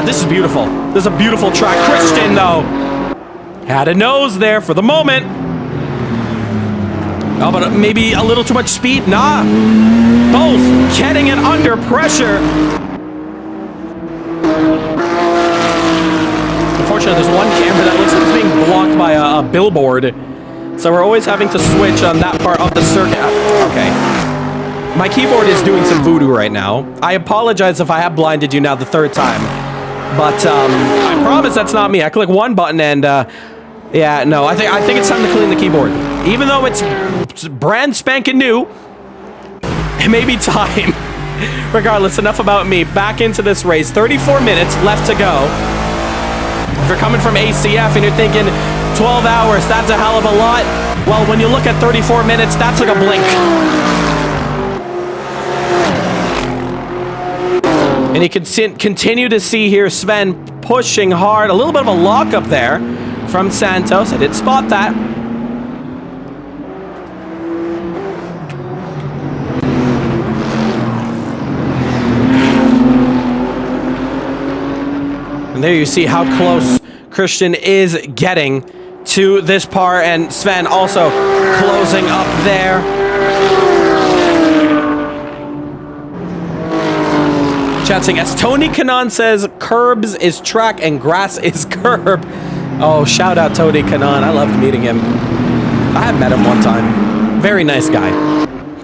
this is beautiful. This is a beautiful track. Christian, though, had a nose there for the moment. Oh, but maybe a little too much speed? Nah. Both getting it under pressure. Unfortunately, there's one camera that looks like it's being blocked by a billboard. So we're always having to switch on that part of the circuit. Okay. My keyboard is doing some voodoo right now. I apologize if I have blinded you now the third time. But I promise that's not me. I click one button and yeah, no, I think it's time to clean the keyboard. Even though it's brand spanking new, it may be time. Regardless, enough about me. Back into this race. 34 minutes left to go. If you're coming from ACF and you're thinking 12 hours, that's a hell of a lot. Well, when you look at 34 minutes, that's like a blink. And you can continue to see here Sven pushing hard. A little bit of a lockup there from Santos. I did spot that. And there you see how close Christian is getting to this part, and Sven also closing up there. Chatting as Tony Kanan says, curbs is track and grass is curb. Oh, shout out Tony Kanan. I loved meeting him. I have met him one time. Very nice guy.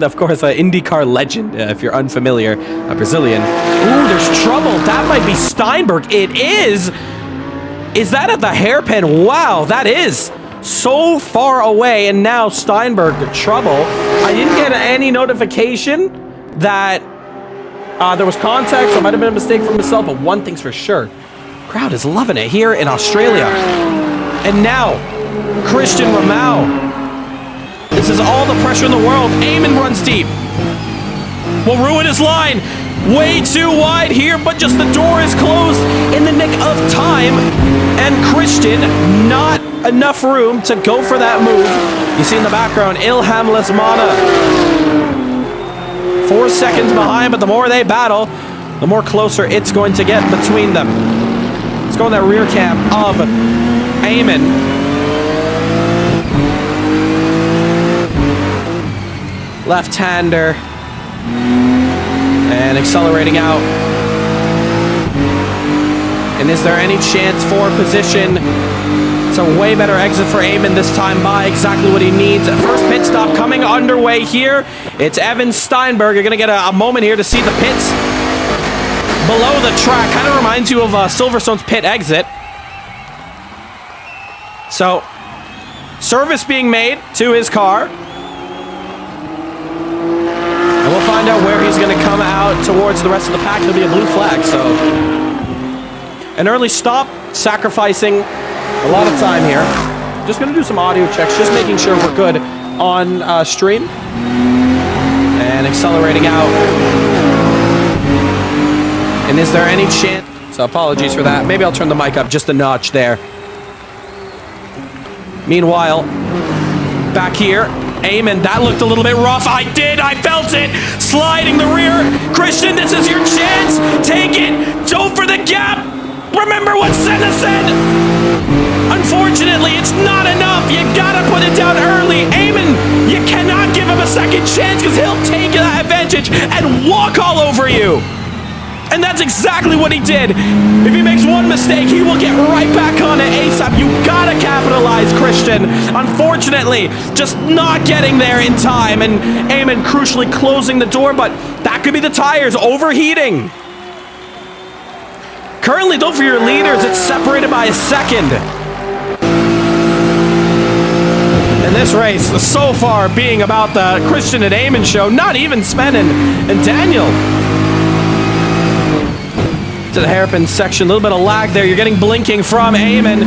Of course, an IndyCar legend, if you're unfamiliar, a Brazilian. Ooh, there's trouble. That might be Steinberg. It is. Is that at the hairpin? Wow, that is so far away. And now Steinberg, trouble. I didn't get any notification that there was contact, so it might have been a mistake from myself, but one thing's for sure. Crowd is loving it here in Australia. And now, Christian Ramau. This is all the pressure in the world. Eamon runs deep. Will ruin his line. Way too wide here, but just the door is closed in the nick of time. And Christian, not enough room to go for that move. You see in the background, Ilham Lesmana. 4 seconds behind, but the more they battle, the more closer it's going to get between them. Let's go in that rear cam of Eamon. Left-hander. And accelerating out. And is there any chance for position? It's a way better exit for Eamon this time by exactly what he needs. First pit stop coming underway here. It's Evan Steinberg. You're going to get a moment here to see the pits below the track. Kind of reminds you of Silverstone's pit exit. So, service being made to his car. And we'll find out where he's going to come out towards the rest of the pack. There'll be a blue flag, so... An early stop, sacrificing a lot of time here. Just going to do some audio checks, just making sure we're good on stream. And accelerating out. And is there any chance... So apologies for that. Maybe I'll turn the mic up just a notch there. Meanwhile, back here, Eamon, that looked a little bit rough. I felt it. Sliding the rear. Christian, this is your chance. Take it. Go for the gap. Remember what Senna said. Unfortunately, it's not enough. You gotta put it down early. Eamon, you cannot give him a second chance because he'll take that advantage and walk all over you. And that's exactly what he did. If he makes one mistake, he will get right back on it ASAP. You gotta capitalize, Christian. Unfortunately, just not getting there in time. And Eamon crucially closing the door, but that could be the tires overheating. Currently, though, for your leaders, it's separated by a second. And this race, so far, being about the Christian and Eamon show, not even Sven and Daniel. To the hairpin section, a little bit of lag there. You're getting blinking from Eamon.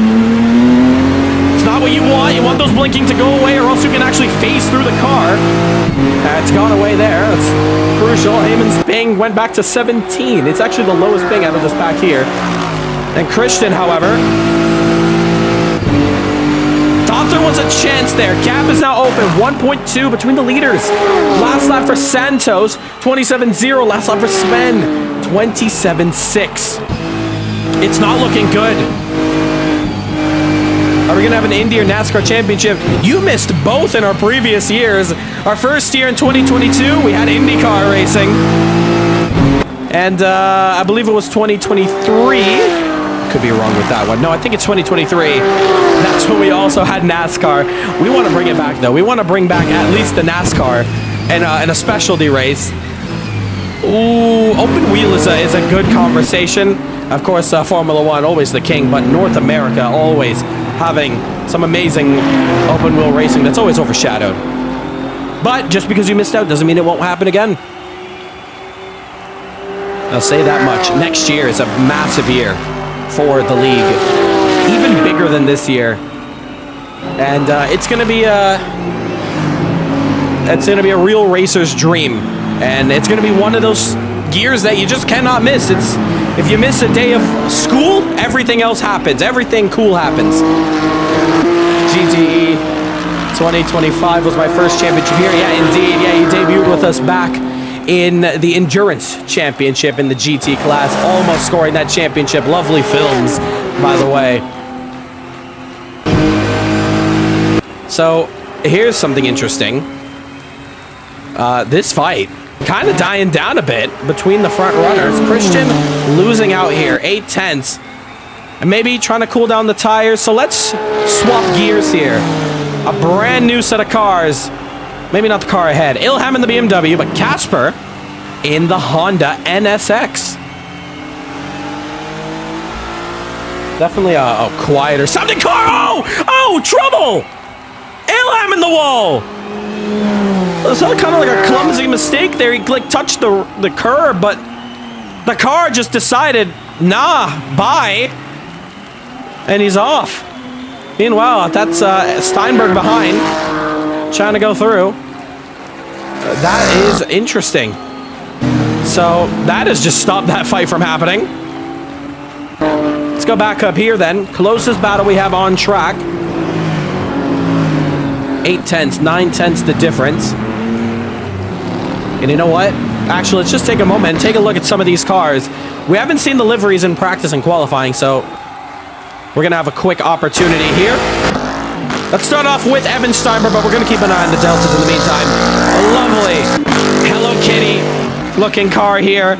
It's not what you want. You want those blinking to go away, or else you can actually phase through the car. It's gone away there. That's crucial. Eamon's ping went back to 17. It's actually the lowest ping out of this pack here. And Christian, however, thought there was a chance there. Gap is now open. 1.2 between the leaders. Last lap for Santos, 27-0. Last lap for Sven, 27-6. It's not looking good. Are we going to have an Indy or NASCAR championship? You missed both in our previous years. Our first year in 2022, we had IndyCar racing. And I believe it was 2023. Could be wrong with that one. No, I think it's 2023. That's when we also had NASCAR. We want to bring it back, though. We want to bring back at least the NASCAR and a specialty race. Ooh, open wheel is a good conversation. Of course, Formula One, always the king, but North America always having some amazing open wheel racing that's always overshadowed. But just because you missed out doesn't mean it won't happen again. I'll say that much. Next year is a massive year for the league. Even bigger than this year. And it's going to be a real racer's dream. And it's going to be one of those years that you just cannot miss. It's if you miss a day of school, everything else happens. Everything cool happens. GTE 2025 was my first championship here. Yeah, indeed. Yeah, you debuted with us back in the Endurance Championship in the GT class. Almost scoring that championship. Lovely films, by the way. So, here's something interesting. This fight kind of dying down a bit between the front runners. Christian losing out here, 8/10. And maybe trying to cool down the tires. So let's swap gears here. A brand new set of cars. Maybe not the car ahead. Ilham in the BMW, but Casper in the Honda NSX. Definitely a quieter sounding car. Oh, trouble! Ilham in the wall. It's kind of like a clumsy mistake there. He touched the curb, but the car just decided, nah, bye. And he's off. Meanwhile, that's Steinberg behind, trying to go through. That is interesting. So that has just stopped that fight from happening. Let's go back up here then. Closest battle we have on track. 8 tenths, 9 tenths the difference. And you know what? Actually, let's just take a moment and take a look at some of these cars. We haven't seen the liveries in practice and qualifying, so we're going to have a quick opportunity here. Let's start off with Evan Steinberg, but we're going to keep an eye on the Deltas in the meantime. A lovely Hello Kitty looking car here.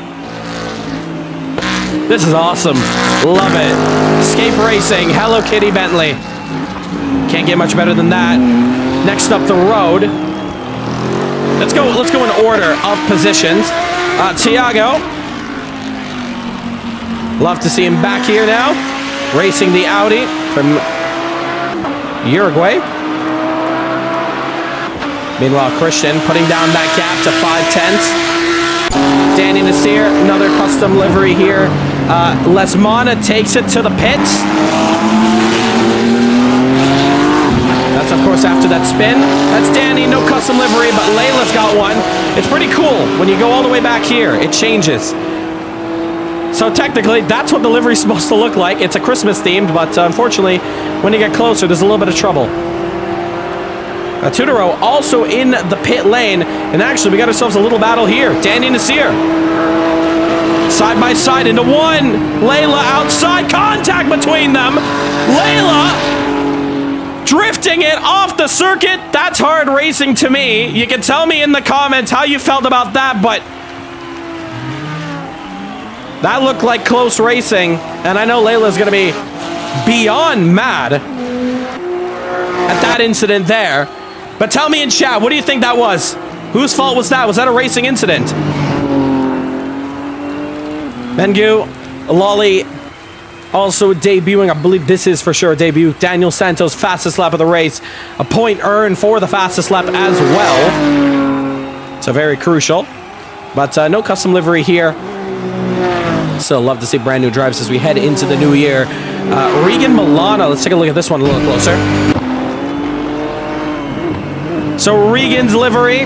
This is awesome. Love it. Escape Racing, Hello Kitty Bentley. Can't get much better than that. Next up, the road. Let's go in order of positions. Tiago. Love to see him back here now. Racing the Audi from Uruguay. Meanwhile, Christian putting down that gap to 5 tenths. Danny Nasseir, another custom livery here. Lesmana takes it to the pits. That's, of course, after that spin. That's Danny, no custom livery, but Layla's got one. It's pretty cool. When you go all the way back here, it changes. So technically, that's what the livery's supposed to look like. It's a Christmas themed, but unfortunately, when you get closer, there's a little bit of trouble. Tudoro also in the pit lane, and actually, we got ourselves a little battle here. Danny Nasseir. Side by side into one. Layla outside. Contact between them. Layla drifting it off the circuit. That's hard racing to me. You can tell me in the comments how you felt about that, but that looked like close racing, and I know Layla's going to be beyond mad at that incident there. But tell me in chat, what do you think that was? Whose fault was that? Was that a racing incident? Mengu, Lolly, also debuting. I believe this is for sure a debut. Daniel Santos, fastest lap of the race. A point earned for the fastest lap as well. So very crucial. But no custom livery here. Still love to see brand new drives as we head into the new year. Regan Milano, let's take a look at this one a little closer. So Regan's livery.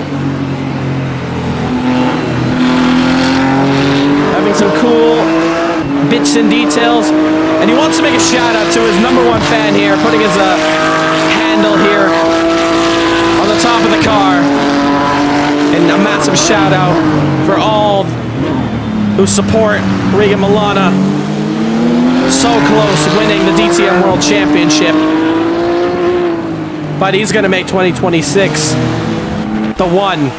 Having some cool bits and details. And he wants to make a shout out to his #1 fan here, putting his handle here on the top of the car. And a massive shout out for all who support Regan Milana. So close to winning the DTM World Championship. But he's going to make 2026 the one.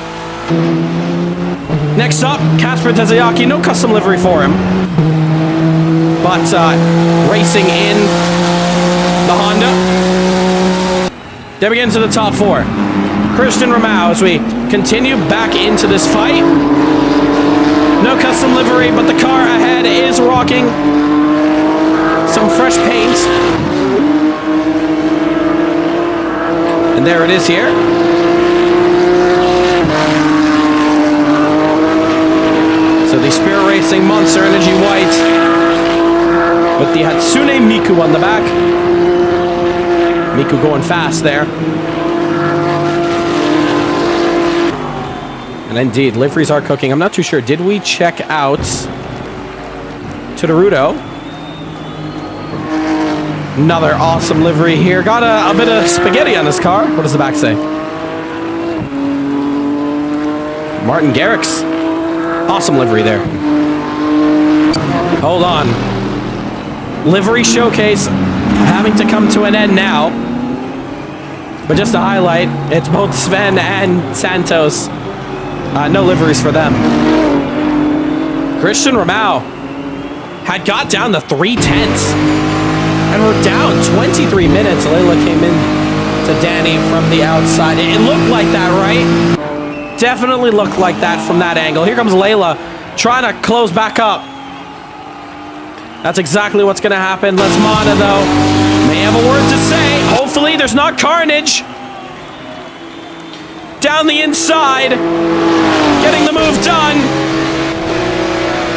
Next up, Kasper Tezayaki. No custom livery for him. But racing in the Honda. Then we get into the top 4. Christian Ramau as we continue back into this fight. No custom livery, but the car ahead is rocking some fresh paints. And there it is here. So the Spirit Racing Monster Energy White with the Hatsune Miku on the back. Miku going fast there. And indeed, liveries are cooking. I'm not too sure. Did we check out Todorodo? Another awesome livery here. Got a bit of spaghetti on his car. What does the back say? Martin Garrix. Awesome livery there. Hold on. Livery showcase having to come to an end now. But just to highlight, it's both Sven and Santos. No liveries for them. Christian Ramau had got down to 3 tenths. And we're down 23 minutes. Layla came in to Danny from the outside. It looked like that, right? Definitely looked like that from that angle. Here comes Layla trying to close back up. That's exactly what's going to happen. Lesmana, though, may have a word to say. Hopefully there's not carnage. Down the inside. Getting the move done.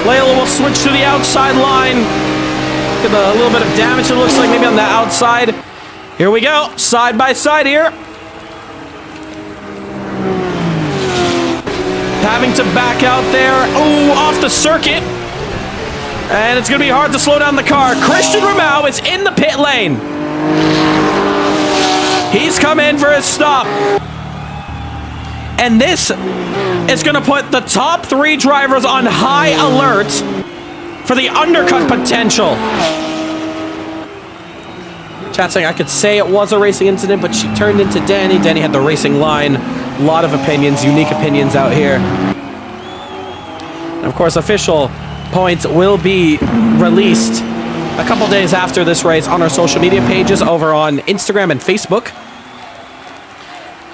Layla will switch to the outside line. Get a little bit of damage, it looks like, maybe on the outside. Here we go. Side by side here. having to back out there. Oh, off the circuit. And it's going to be hard to slow down the car. Christian Ramau is in the pit lane. He's come in for his stop. And this is going to put the top 3 drivers on high alert for the undercut potential. Chat saying I could say it was a racing incident, but she turned into Danny. Danny had the racing line. A lot of opinions, unique opinions out here. And of course, official points will be released a couple days after this race on our social media pages over on Instagram and Facebook.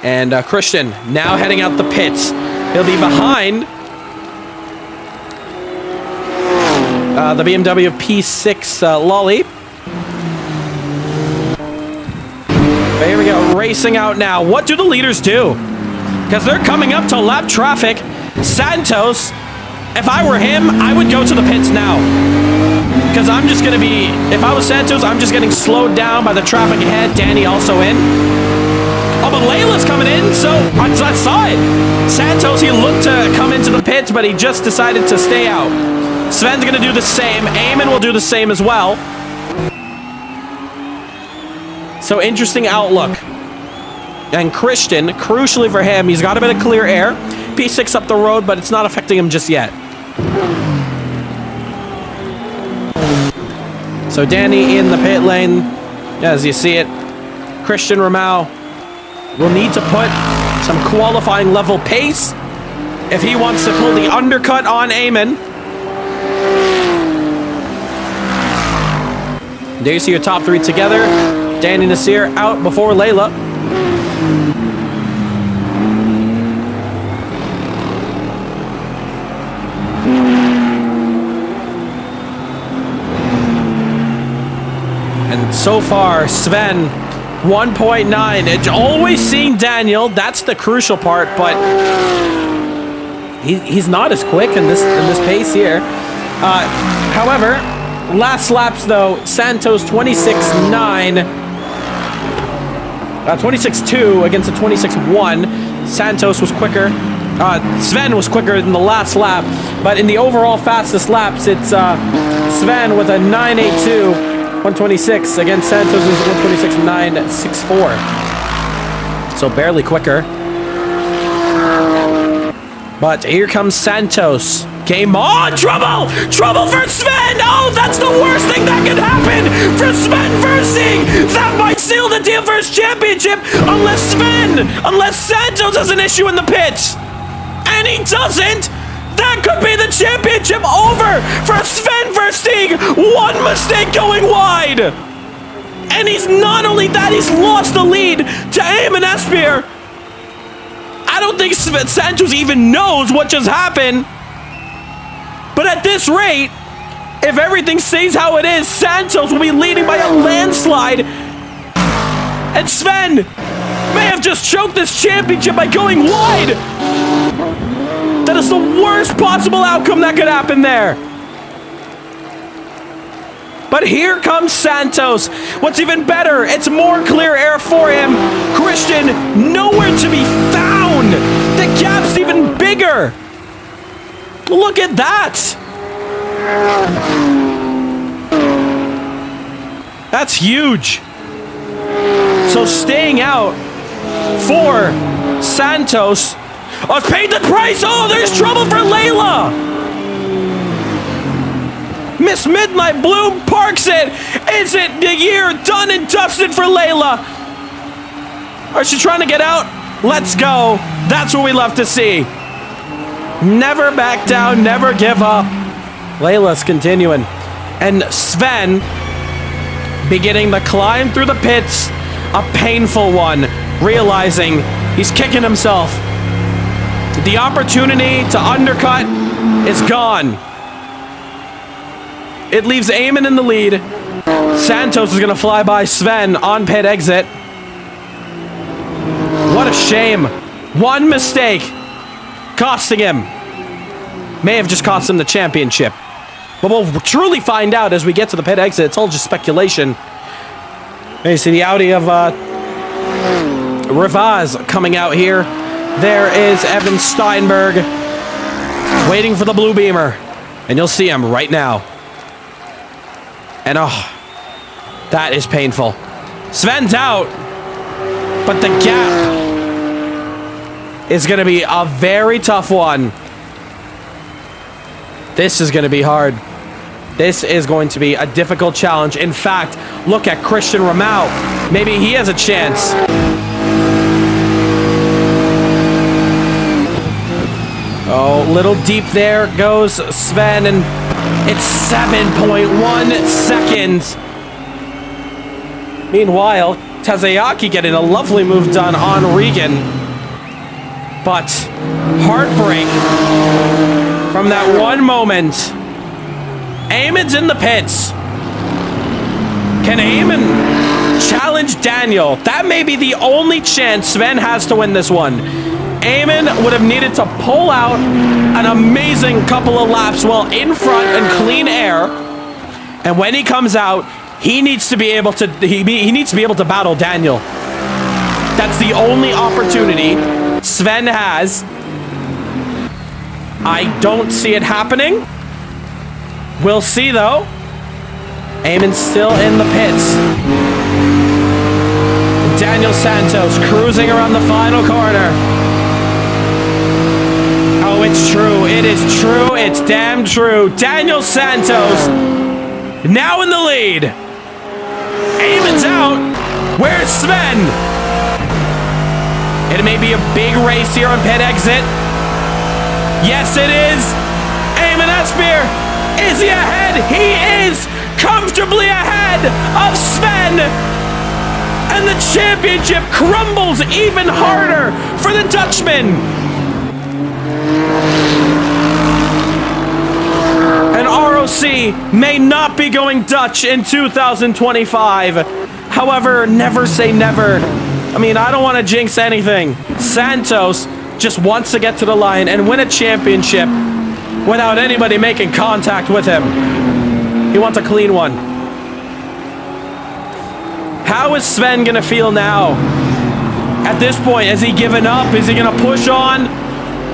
And Christian now heading out the pits. He'll be behind the BMW P6 Lolly. But here we go, racing out now. What do the leaders do? Because they're coming up to lap traffic. Santos, if I were him, I would go to the pits now. Because I'm just going to be, if I was Santos, I'm just getting slowed down by the traffic ahead. Danny also in. Oh, but Layla's coming in, so on that side. Santos, he looked to come into the pits, but he just decided to stay out. Sven's going to do the same. Eamon will do the same as well. So interesting outlook. And Christian, crucially for him, he's got a bit of clear air. P6 up the road, but it's not affecting him just yet. So Danny in the pit lane, as you see it. Christian Ramau will need to put some qualifying level pace if he wants to pull the undercut on Eamon. There you see your top 3 together. Danny Nasseir out before Layla. And so far, Sven, 1.9. It's always seeing Daniel. That's the crucial part, but he's not as quick in this pace here. However, last laps though, Santos 26.9. 26.2 against a 26.1. Santos was quicker. Sven was quicker in the last lap, but in the overall fastest laps, it's Sven with a 9.82, 126 against Santos' 126.964. So barely quicker. But here comes Santos. Game on! Trouble! Trouble for Sven! Oh, that's the worst thing that could happen for Sven Versing! That might seal the deal for his championship unless Santos has an issue in the pits! And he doesn't! That could be the championship over for Sven Versing! One mistake going wide! And he's not only that, he's lost the lead to Eamon Espeir! I don't think Santos even knows what just happened. But at this rate, if everything stays how it is, Santos will be leading by a landslide. And Sven may have just choked this championship by going wide. That is the worst possible outcome that could happen there. But here comes Santos. What's even better, it's more clear air for him. Christian, nowhere to be found. The gap's even bigger. Look at that. That's huge. So staying out for Santos. Oh, it's paid the price. Oh, there's trouble for Layla. Miss Midnight Bloom parks it. Is it the year done and dusted for Layla? Or is she trying to get out? Let's go. That's what we love to see. Never back down, never give up. Layla's continuing. And Sven beginning the climb through the pits. A painful one. Realizing he's kicking himself. The opportunity to undercut is gone. It leaves Eamon in the lead. Santos is going to fly by Sven on pit exit. What a shame. One mistake costing him. May have just cost him the championship. But we'll truly find out as we get to the pit exit. It's all just speculation. There you see the Audi of Rivaz coming out here. There is Evan Steinberg waiting for the blue beamer. And you'll see him right now. And oh, that is painful. Sven's out. But the gap is going to be a very tough one. This is going to be hard. This is going to be a difficult challenge. In fact, look at Christian Ramau. Maybe he has a chance. Oh, little deep there goes Sven, and it's 7.1 seconds. Meanwhile, Tazayaki getting a lovely move done on Regan. But heartbreak from that one moment. Eamon's in the pits. Can Eamon challenge Daniel? That may be the only chance Sven has to win this one. Eamon would have needed to pull out an amazing couple of laps while in front and clean air. And when he comes out, he needs to be able to he needs to be able to battle Daniel. That's the only opportunity Sven has. I don't see it happening. We'll see though. Eamon's still in the pits. Daniel Santos cruising around the final corner. Oh, it's true. It is true. It's damn true. Daniel Santos now in the lead. Eamon's out. Where's Sven? It may be a big race here on pit exit. Yes, it is. Eamon Asseir. Is he ahead? He is comfortably ahead of Sven. And the championship crumbles even harder for the Dutchman. And ROC may not be going Dutch in 2025. However, never say never. I mean, I don't want to jinx anything. Santos just wants to get to the line and win a championship without anybody making contact with him. He wants a clean one. How is Sven gonna feel now? At this point, has he given up? Is he gonna push on?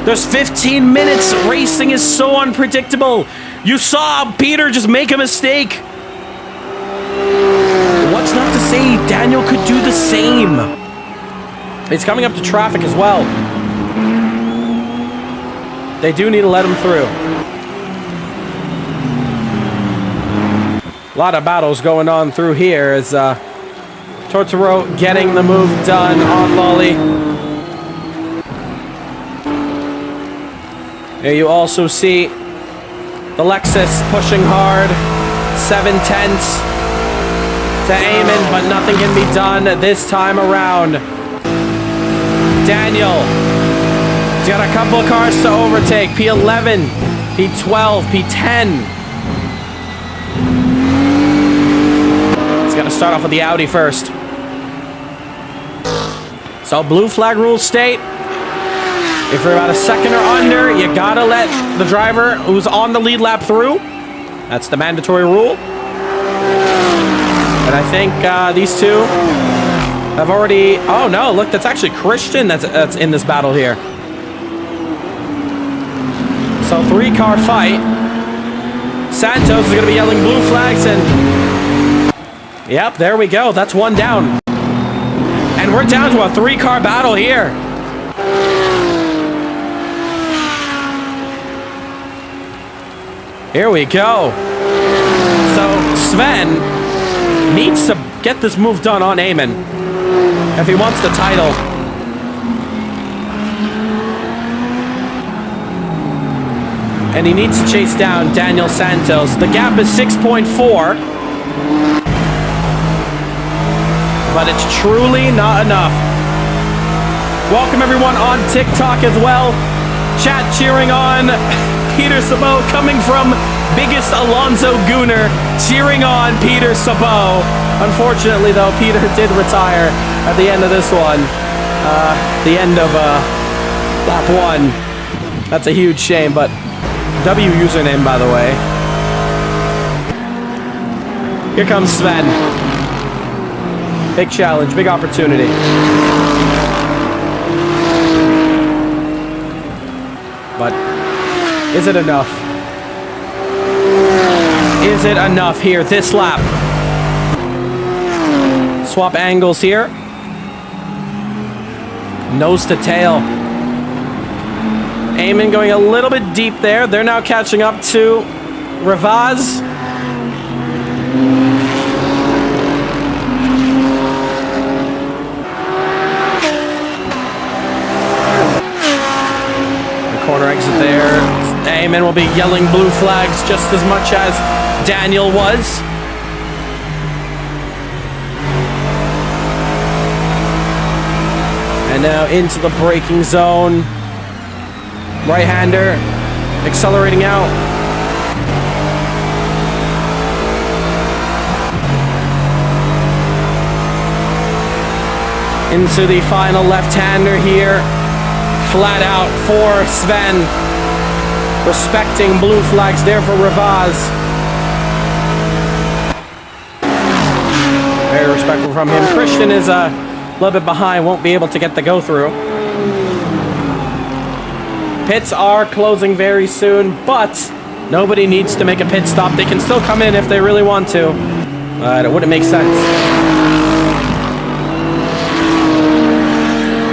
There's 15 minutes. Racing is so unpredictable. You saw Peter just make a mistake. What's not to say Daniel could do the same? He's coming up to traffic as well. They do need to let him through. A lot of battles going on through here as Totoro getting the move done on Lolly. Here you also see the Lexus pushing hard. 7/10 to Eamon, but nothing can be done this time around. Daniel, he's got a couple of cars to overtake. P11, P12, P10. He's got to start off with the Audi first. So blue flag rules state, if you're about a second or under, you gotta let the driver who's on the lead lap through. That's the mandatory rule. And I think these two have already... Oh no, look, that's actually Christian that's in this battle here. So 3-car fight. Santos is going to be yelling blue flags and... Yep, there we go. That's one down. And we're down to a 3-car battle here. Here we go. So Sven needs to get this move done on Eamon if he wants the title. And he needs to chase down Daniel Santos. The gap is 6.4. But it's truly not enough. Welcome everyone on TikTok as well. Chat cheering on Peter Sabot, coming from biggest Alonso Gooner, cheering on Peter Sabot. Unfortunately though, Peter did retire at the end of this one. The end of lap 1. That's a huge shame, but W username, by the way. Here comes Sven. Big challenge, big opportunity. But Is it enough? Is it enough here this lap? Swap angles here. Nose to tail. Eamon going a little bit deep there. They're now catching up to Ravaz. The corner exit there. Eamon will be yelling blue flags just as much as Daniel was. And now into the braking zone. Right-hander accelerating out. Into the final left-hander here. Flat out for Sven. Respecting blue flags there for Ravaz. Very respectful from him. Christian is a little bit behind, won't be able to get the go-through. Pits are closing very soon, but nobody needs to make a pit stop. They can still come in if they really want to. It wouldn't make sense.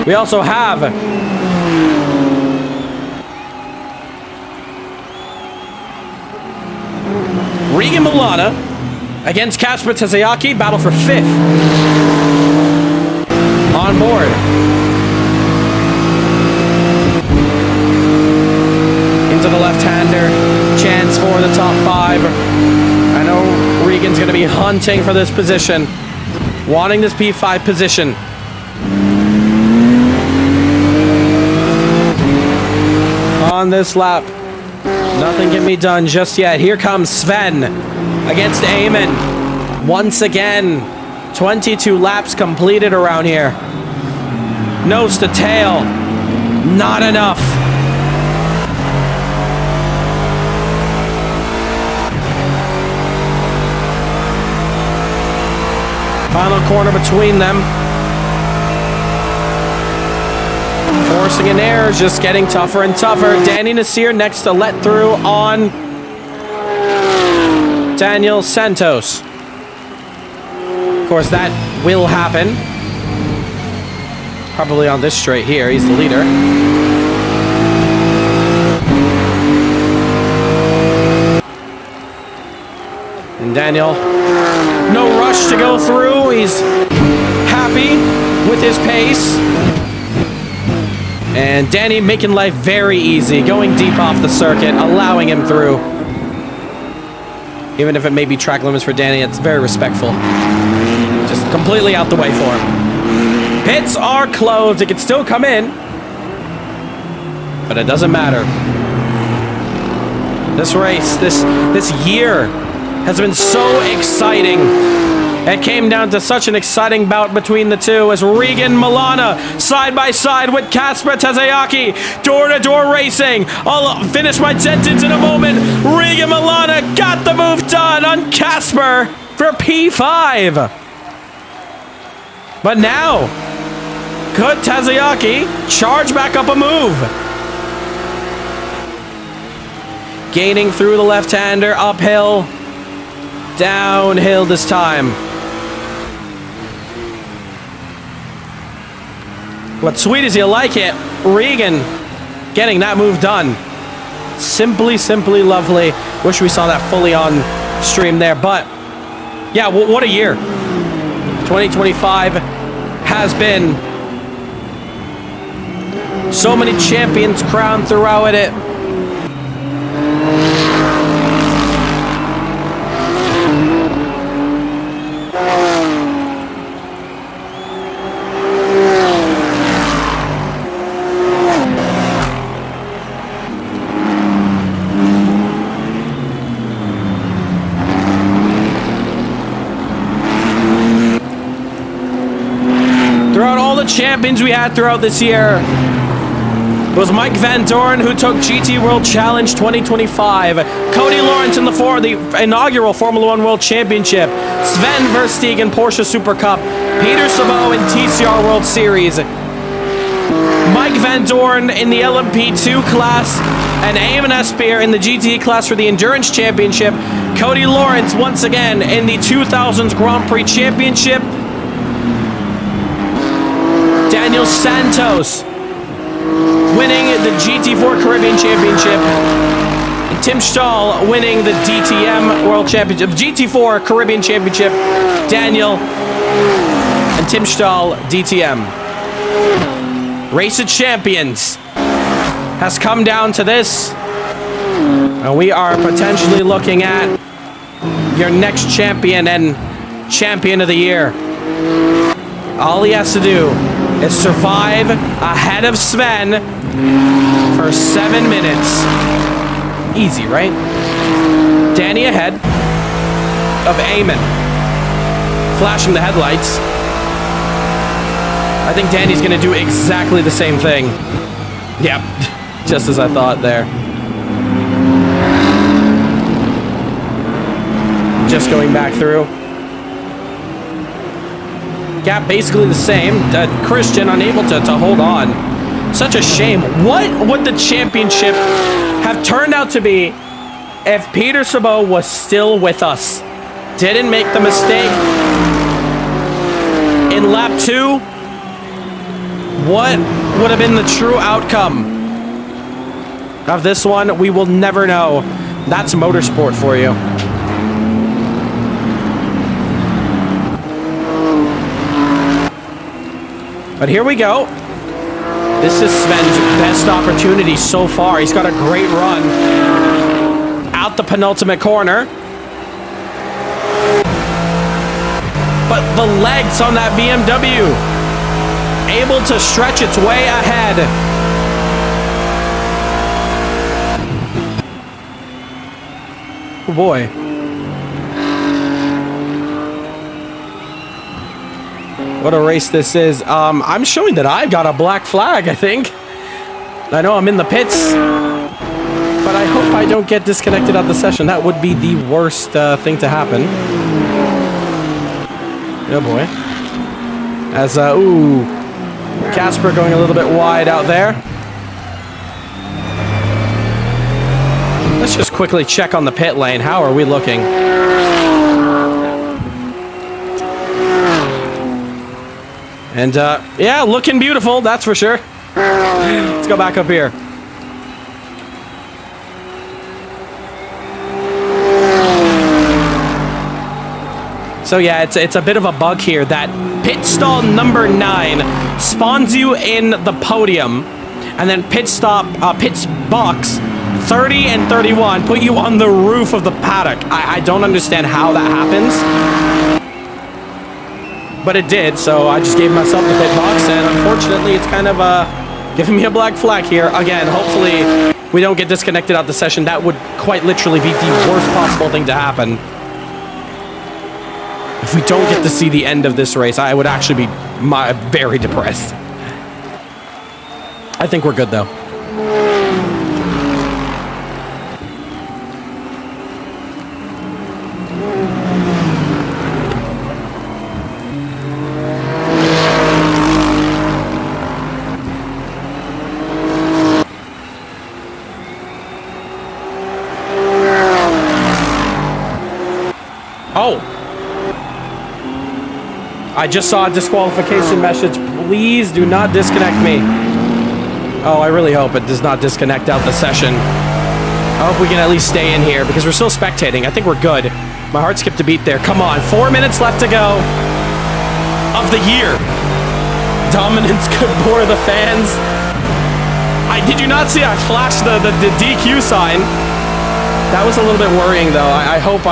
We also have Regan Milana against Kasper Tezayaki. Battle for 5th. On board. Into the left-hander. Chance for the top 5. I know Regan's going to be hunting for this position. Wanting this P5 position. On this lap. Nothing can be done just yet. Here comes Sven against Eamon. Once again. 22 laps completed around here. Nose to tail. Not enough. Final corner between them. Forcing an error, just getting tougher and tougher. Danny Nasseir next to let through on Daniel Santos. Of course, that will happen. Probably on this straight here. He's the leader. And Daniel, no rush to go through. He's happy with his pace. And Danny making life very easy, going deep off the circuit, allowing him through. Even if it may be track limits for Danny, it's very respectful. Just completely out the way for him. Pits are closed. It can still come in. But it doesn't matter. This race, this year has been so exciting. It came down to such an exciting bout between the two as Regan Milana side by side with Kasper Tezayaki. Door-to-door racing. I'll finish my sentence in a moment. Regan Milana got the move done on Kasper for P5. But now, could Tezayaki charge back up a move? Gaining through the left-hander, uphill, downhill this time. But sweet as you like it, Regan getting that move done. Simply lovely. Wish we saw that fully on stream there. But, yeah, what a year. 2025 has been. So many champions crowned throughout it. Champions we had throughout this year. It was Mike Van Doren who took GT World Challenge 2025. Cody Lawrence in the inaugural Formula 1 World Championship. Sven Verstegen Porsche Super Cup. Peter Sabo in TCR World Series. Mike Van Dorn in the LMP2 class, and Eamon Nasseir in the GT class for the Endurance Championship. Cody Lawrence once again in the 2000s Grand Prix Championship. Daniel Santos winning the GT4 Caribbean Championship. And Tim Stahl winning the DTM World Championship, GT4 Caribbean Championship. Daniel and Tim Stahl, DTM. Race of Champions has come down to this. And we are potentially looking at your next champion and champion of the year. All he has to do is survive ahead of Sven for 7 minutes. Easy, right? Danny ahead of Eamon, flashing the headlights. I think Danny's going to do exactly the same thing. Yep, just as I thought there. Just going back through. Gap basically the same. Christian unable to hold on. Such a shame. What would the championship have turned out to be if Peter Sabot was still with us? Didn't make the mistake in lap 2. What would have been the true outcome of this one? We will never know. That's motorsport for you. But here we go. This is Sven's best opportunity so far. He's got a great run out the penultimate corner. But the legs on that BMW, able to stretch its way ahead. Oh boy. What a race this is. I'm showing that I've got a black flag, I think. I know I'm in the pits, but I hope I don't get disconnected out of the session. That would be the worst thing to happen. Oh boy. As, ooh, Casper going a little bit wide out there. Let's just quickly check on the pit lane. How are we looking? And, yeah, looking beautiful, that's for sure. Let's go back up here. So, yeah, it's a bit of a bug here that pit stall number 9 spawns you in the podium, and then pits box 30 and 31 put you on the roof of the paddock. I don't understand how that happens. But it did, so I just gave myself the pit box, and unfortunately it's kind of giving me a black flag here. Again, hopefully we don't get disconnected out the session. That would quite literally be the worst possible thing to happen. If we don't get to see the end of this race, I would actually be very depressed. I think we're good, though. Oh! I just saw a disqualification message. Please do not disconnect me. Oh, I really hope it does not disconnect out the session. I hope we can at least stay in here because we're still spectating. I think we're good. My heart skipped a beat there. Come on, 4 minutes left to go of the year. Dominance could bore the fans. Did you not see I flashed the DQ sign? That was a little bit worrying though. I hope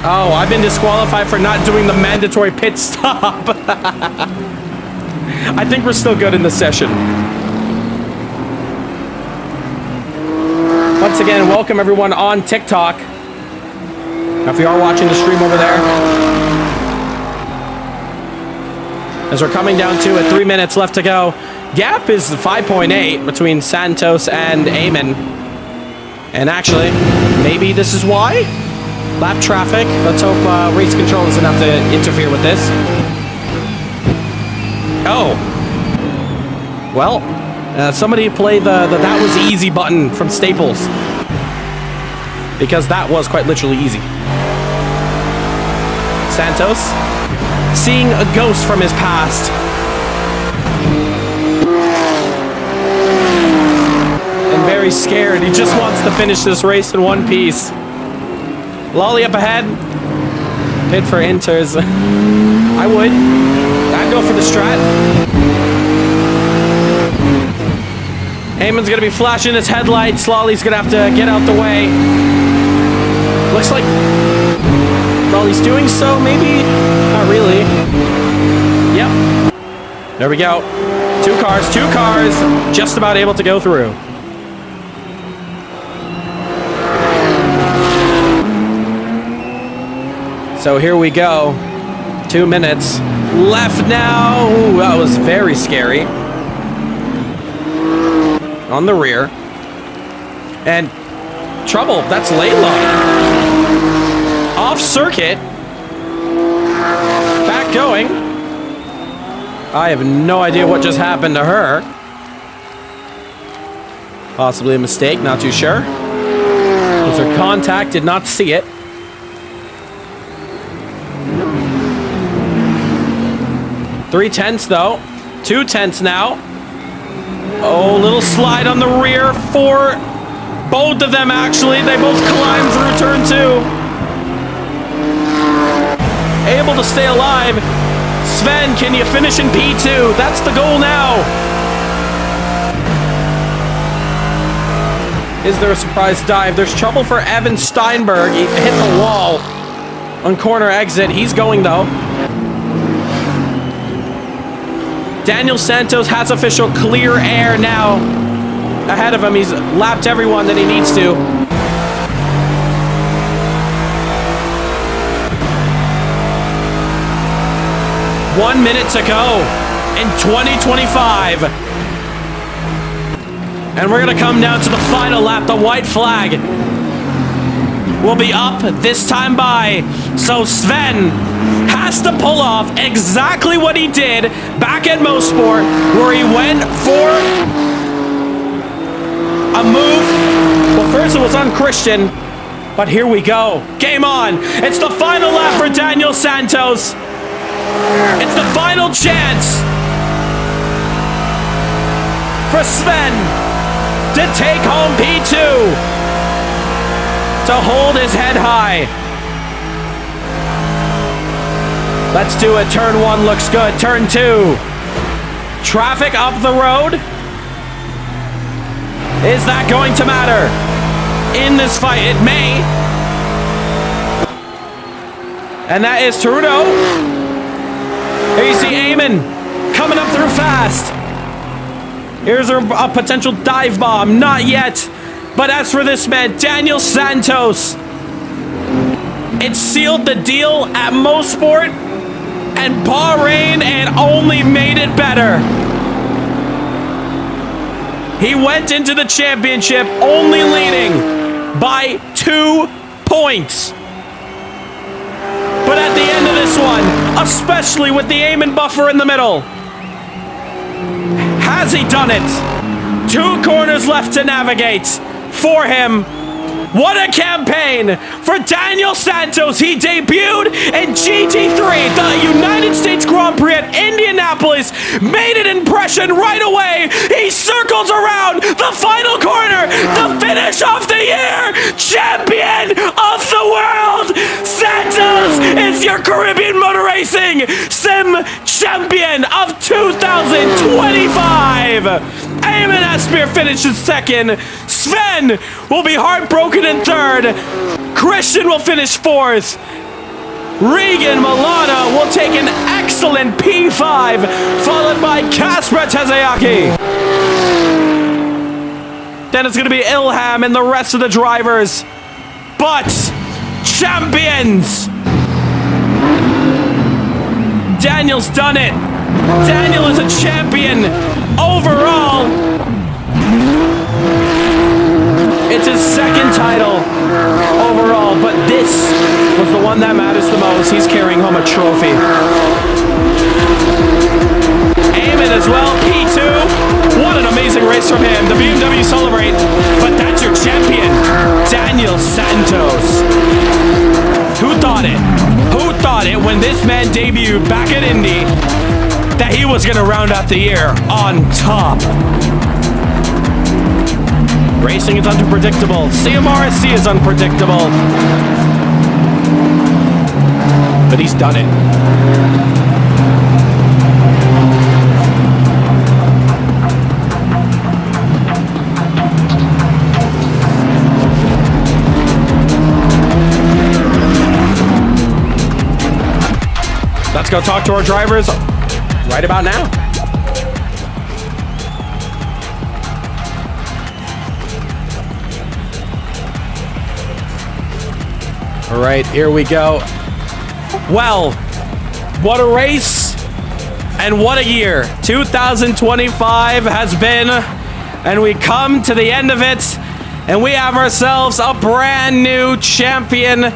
Oh, I've been disqualified for not doing the mandatory pit stop. I think we're still good in the session. Once again, welcome everyone on TikTok. Now, if you are watching the stream over there, as we're coming down to it, 3 minutes left to go. Gap is 5.8 between Santos and Eamon. And actually, maybe this is why? Lap traffic. Let's hope race control doesn't have to interfere with this. Oh. Well, somebody play the that was easy button from Staples. Because that was quite literally easy. Santos, seeing a ghost from his past. And very scared. He just wants to finish this race in one piece. Lolly up ahead. Pit for Inters. I would. I'd go for the strat. Eamon's gonna be flashing his headlights. Lolly's gonna have to get out the way. Looks like Lolly's doing so, maybe? Not really. Yep. There we go. Two cars. Just about able to go through. So here we go. 2 minutes left now. Ooh, that was very scary. On the rear. And trouble. That's Layla. Off circuit. Back going. I have no idea what just happened to her. Possibly a mistake, not too sure. Was there contact? Did not see it. Three tenths though. 2 tenths now. Oh, little slide on the rear for both of them actually. They both climb through turn 2. Able to stay alive. Sven, can you finish in P2? That's the goal now. Is there a surprise dive? There's trouble for Evan Steinberg. He hit the wall on corner exit. He's going though. Daniel Santos has official clear air now. Ahead of him, he's lapped everyone that he needs to. One minute to go in 2025. And we're gonna come down to the final lap. The white flag will be up this time by. So Sven has to pull off exactly what he did back at Mosport, where he went for a move. Well, first it was unchristian, but here we go. Game on. It's the final lap for Daniel Santos. It's the final chance for Sven to take home P2, to hold his head high. Let's do it. Turn 1 looks good. Turn 2. Traffic up the road. Is that going to matter in this fight? It may. And that is Trudeau. Here you see Eamon coming up through fast. Here's a potential dive bomb. Not yet. But as for this man, Daniel Santos, it sealed the deal at Mosport and Bahrain and only made it better. He went into the championship only leading by 2 points. But at the end of this one, especially with the Eamon buffer in the middle, has he done it? 2 corners left to navigate for him. What a campaign for Daniel Santos. He debuted in GT3, the United States Grand Prix at Indianapolis, made an impression right away. He circles around the final corner, the finish of the year, champion of the world. Santos is your Caribbean Motor Racing Sim Champion of 2025. Eamon Asseir finishes second. Sven will be heartbroken in third. Christian will finish fourth. Regan Milana will take an excellent P5, followed by Kasper Tezayaki. Then it's going to be Ilham and the rest of the drivers. But champions! Daniel's done it. Daniel is a champion overall. It's his second title overall, but this was the one that matters the most. He's carrying home a trophy. as well. P2. What an amazing race from him. The BMW celebrate. But that's your champion, Daniel Santos. Who thought it? Who thought it when this man debuted back at Indy that he was going to round out the year on top? Racing is unpredictable. CMRSC is unpredictable. But he's done it. Let's go talk to our drivers right about now. All right, here we go. Well, what a race and what a year 2025 has been, and we come to the end of it, and we have ourselves a brand new champion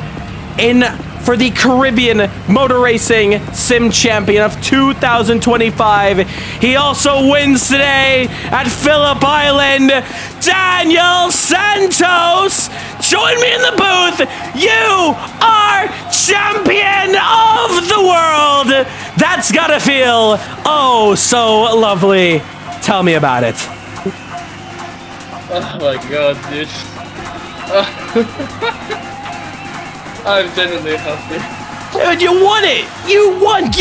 for the Caribbean Motor Racing Sim Champion of 2025. He also wins today at Phillip Island. Daniel Santos, join me in the booth. You are champion of the world. That's gotta feel oh so lovely. Tell me about it. Oh my god, dude. I'm genuinely happy. Dude, you won it! You won!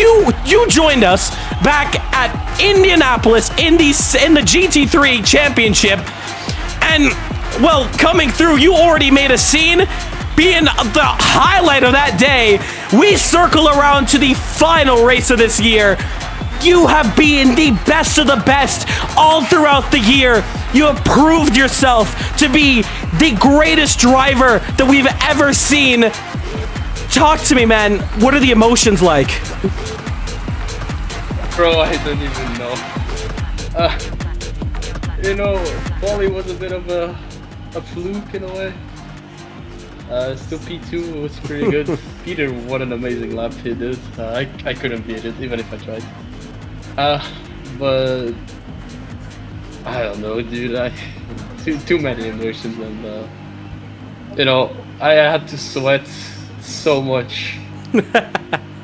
You joined us back at Indianapolis in the GT3 Championship, and well, coming through, you already made a scene. Being the highlight of that day, we circle around to the final race of this year. You have been the best of the best all throughout the year. You have proved yourself to be the greatest driver that we've ever seen. Talk to me, man. What are the emotions like? Bro, I don't even know. You know, Wally was a bit of a fluke in a way. Still P2 was pretty good. Peter, what an amazing lap he did. I couldn't beat it, even if I tried. But I don't know, dude. Too many emotions, and you know, I had to sweat so much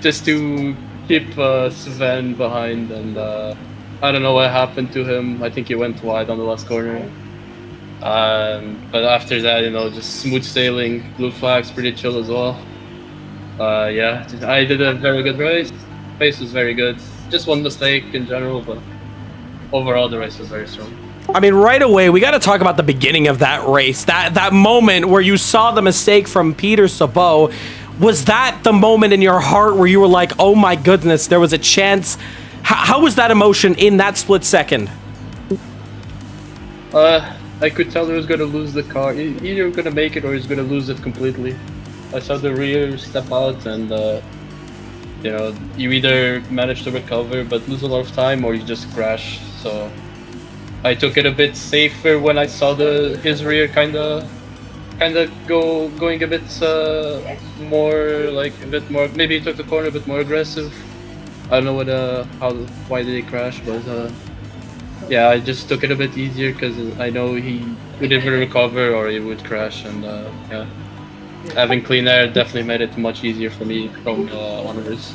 just to keep Sven behind, and I don't know what happened to him. I think he went wide on the last corner. But after that, you know, just smooth sailing, blue flags, pretty chill as well. Yeah, I did a very good race. Pace was very good. Just one mistake in general, but overall the race was very strong. I mean, right away, we got to talk about the beginning of that race. That moment where you saw the mistake from Peter Sabot. Was that the moment in your heart where you were like, oh my goodness, there was a chance? How was that emotion in that split second? I could tell he was going to lose the car. Either going to make it or he's going to lose it completely. I saw the rear step out, and you know, you either manage to recover but lose a lot of time, or you just crash. So I took it a bit safer when I saw his rear kind of going a bit more, like a bit more. Maybe he took the corner a bit more aggressive. I don't know why did he crash, but yeah, I just took it a bit easier because I know he would either recover or he would crash, and yeah, having clean air definitely made it much easier for me from onwards.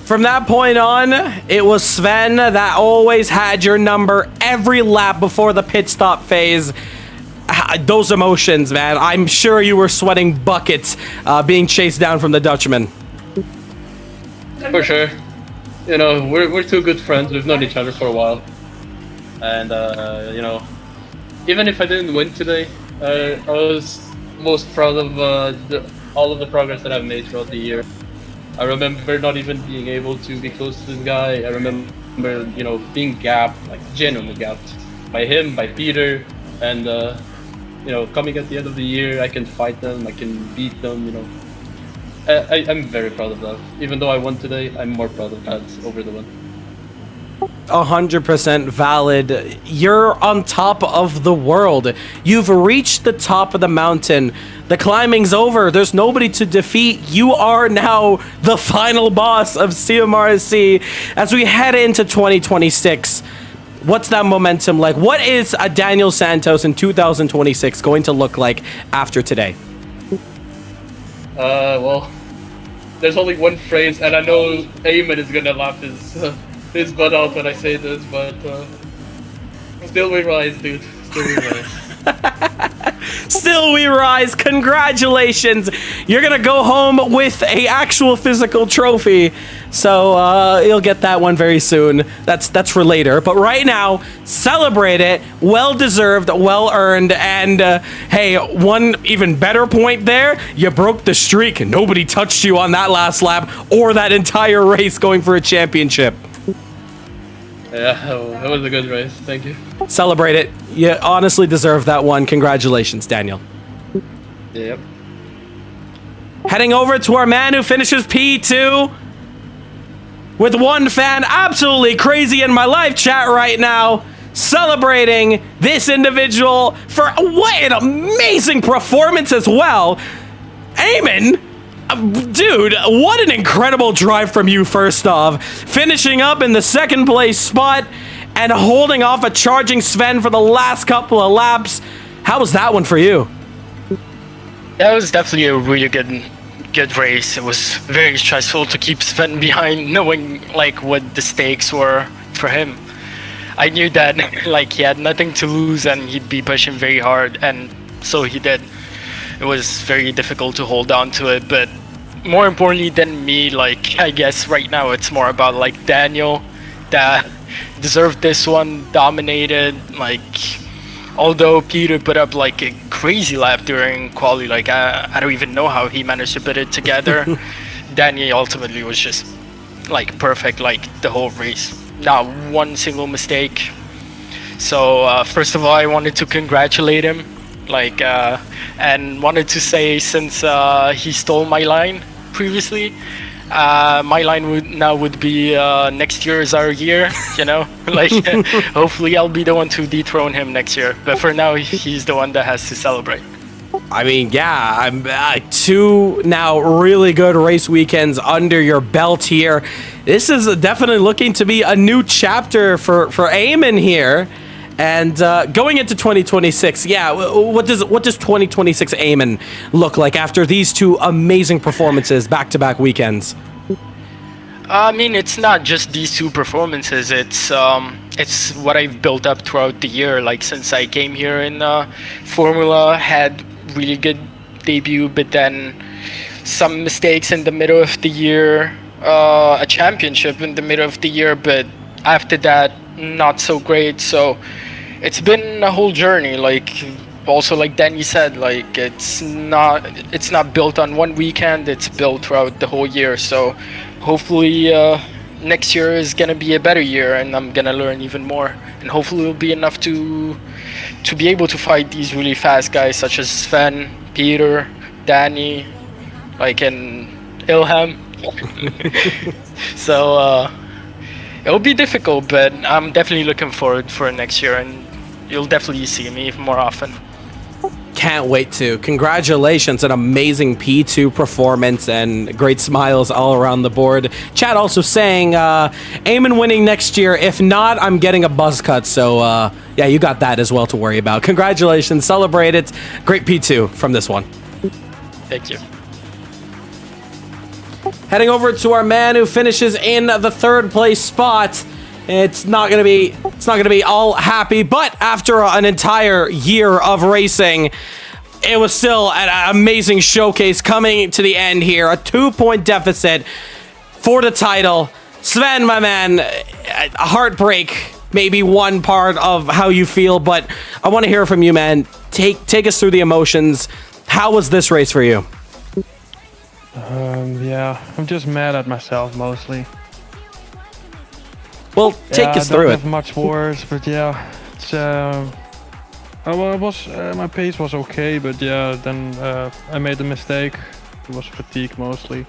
From that point on, it was Sven that always had your number every lap before the pit stop phase. Those emotions, man. I'm sure you were sweating buckets being chased down from the Dutchman. For sure. You know, we're two good friends. We've known each other for a while. And, you know, even if I didn't win today, I was most proud of all of the progress that I've made throughout the year. I remember not even being able to be close to this guy. I remember, you know, being gapped, like genuinely gapped by him, by Peter, and, you know, coming at the end of the year, I can fight them, I can beat them, you know. I'm very proud of that. Even though I won today, I'm more proud of that over the win. 100% valid. You're on top of the world. You've reached the top of the mountain. The climbing's over. There's nobody to defeat. You are now the final boss of CMRSC. As we head into 2026, what's that momentum like? What is a Daniel Santos in 2026 going to look like after today? Well, there's only one phrase, and I know Eamon is gonna laugh his butt out when I say this, but still we rise, dude. Still we rise. Still we rise. Congratulations. You're gonna go home with a actual physical trophy. So you'll get that one very soon. That's for later. But right now, celebrate it. Well deserved, well earned, and hey, one even better point there. You broke the streak. Nobody touched you on that last lap or that entire race going for a championship. Yeah, that was a good race. Thank you. Celebrate it. You honestly deserve that one. Congratulations, Daniel. Yep. Heading over to our man who finishes P2 with one fan absolutely crazy in my live chat right now, celebrating this individual for what an amazing performance as well. Eamon, dude, what an incredible drive from you first off. Finishing up in the second place spot and holding off a charging Sven for the last couple of laps. How was that one for you? That was definitely a really good race. It was very stressful to keep Sven behind, knowing like what the stakes were for him. I knew that like he had nothing to lose and he'd be pushing very hard, and so he did. It was very difficult to hold on to it, but more importantly than me, like I guess right now it's more about like Daniel that deserved this one, dominated. Like although Peter put up like a crazy lap during quali, like I don't even know how he managed to put it together. Danny ultimately was just like perfect, like the whole race, not one single mistake. So first of all, I wanted to congratulate him, like and wanted to say, since he stole my line previously, my line would be next year is our year, you know. Like hopefully I'll be the one to dethrone him next year, but for now he's the one that has to celebrate. I mean, yeah, I'm 2 now really good race weekends under your belt here. This is definitely looking to be a new chapter for Eamon here. And going into 2026, yeah, what does 2026 Eamon look like after these 2 amazing performances back-to-back weekends? I mean, it's not just these 2 performances. It's what I've built up throughout the year. Like since I came here in Formula, had really good debut, but then some mistakes in the middle of the year, a championship in the middle of the year, but after that, not so great. So it's been a whole journey. Like also like Danny said, like it's not built on one weekend, it's built throughout the whole year. So hopefully next year is gonna be a better year, and I'm gonna learn even more, and hopefully it'll be enough to be able to fight these really fast guys such as Sven, Peter, Danny, like, and Ilham. So it'll be difficult, but I'm definitely looking forward for next year, and you'll definitely see me more often. Can't wait to. Congratulations, an amazing P2 performance and great smiles all around the board. Chat also saying, Eamon winning next year. If not, I'm getting a buzz cut. So, yeah, you got that as well to worry about. Congratulations. Celebrate it. Great P2 from this one. Thank you. Heading over to our man who finishes in the 3rd place spot. It's not gonna be all happy, but after an entire year of racing, it was still an amazing showcase coming to the end here. A 2-point deficit for the title. Sven, my man, a heartbreak, maybe one part of how you feel, but I want to hear from you, man. Take us through the emotions. How was this race for you? Yeah, I'm just mad at myself mostly. Well, take us through I it. don't have much words, but yeah, it's my pace was okay, but yeah, then I made a mistake. It was fatigue mostly,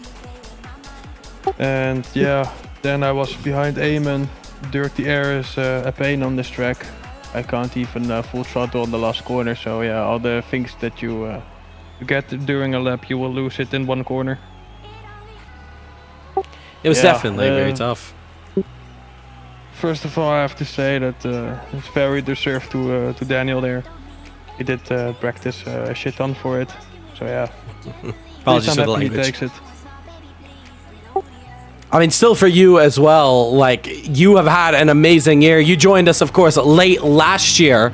and yeah, then I was behind Eamon dirty air is a pain on this track. I can't even full throttle on the last corner. So yeah, all the things that you get during a lap, you will lose it in one corner. It was definitely very tough. First of all, I have to say that it's very deserved to Daniel there. He did practice a shit ton for it. So yeah. Apologies for the He language. takes it. I mean, still for you as well, like, you have had an amazing year. You joined us, of course, late last year,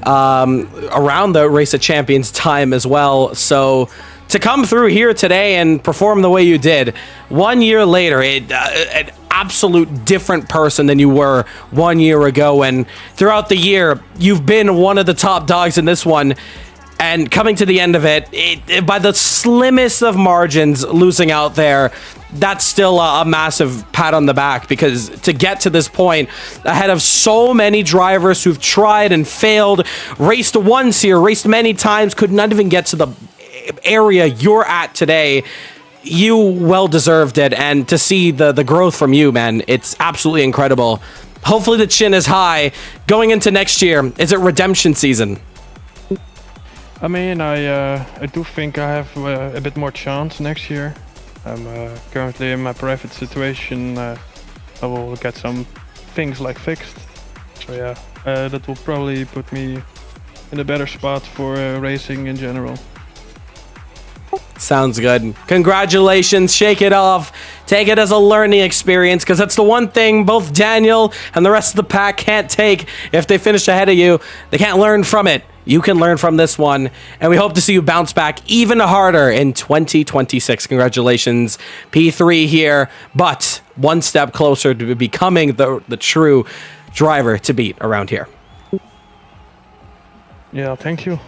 around the Race of Champions time as well. So to come through here today and perform the way you did, 1 year later, an absolute different person than you were 1 year ago. And throughout the year, you've been one of the top dogs in this one. And coming to the end of it, by the slimmest of margins, losing out there, that's still a massive pat on the back, because to get to this point ahead of so many drivers who've tried and failed, raced once here, raced many times, could not even get to the area you're at today, you well deserved it. And to see the growth from you, man, it's absolutely incredible. Hopefully the chin is high going into next year. Is it redemption season? I mean, I do think I have a bit more chance next year. I'm currently in my private situation. I will get some things like fixed. So yeah, that will probably put me in a better spot for racing in general. Sounds good. Congratulations. Shake it off. Take it as a learning experience, because that's the one thing both Daniel and the rest of the pack can't take. If they finish ahead of you, they can't learn from it. You can learn from this one, and we hope to see you bounce back even harder in 2026. Congratulations, P3 here, but one step closer to becoming the true driver to beat around here. Yeah, thank you.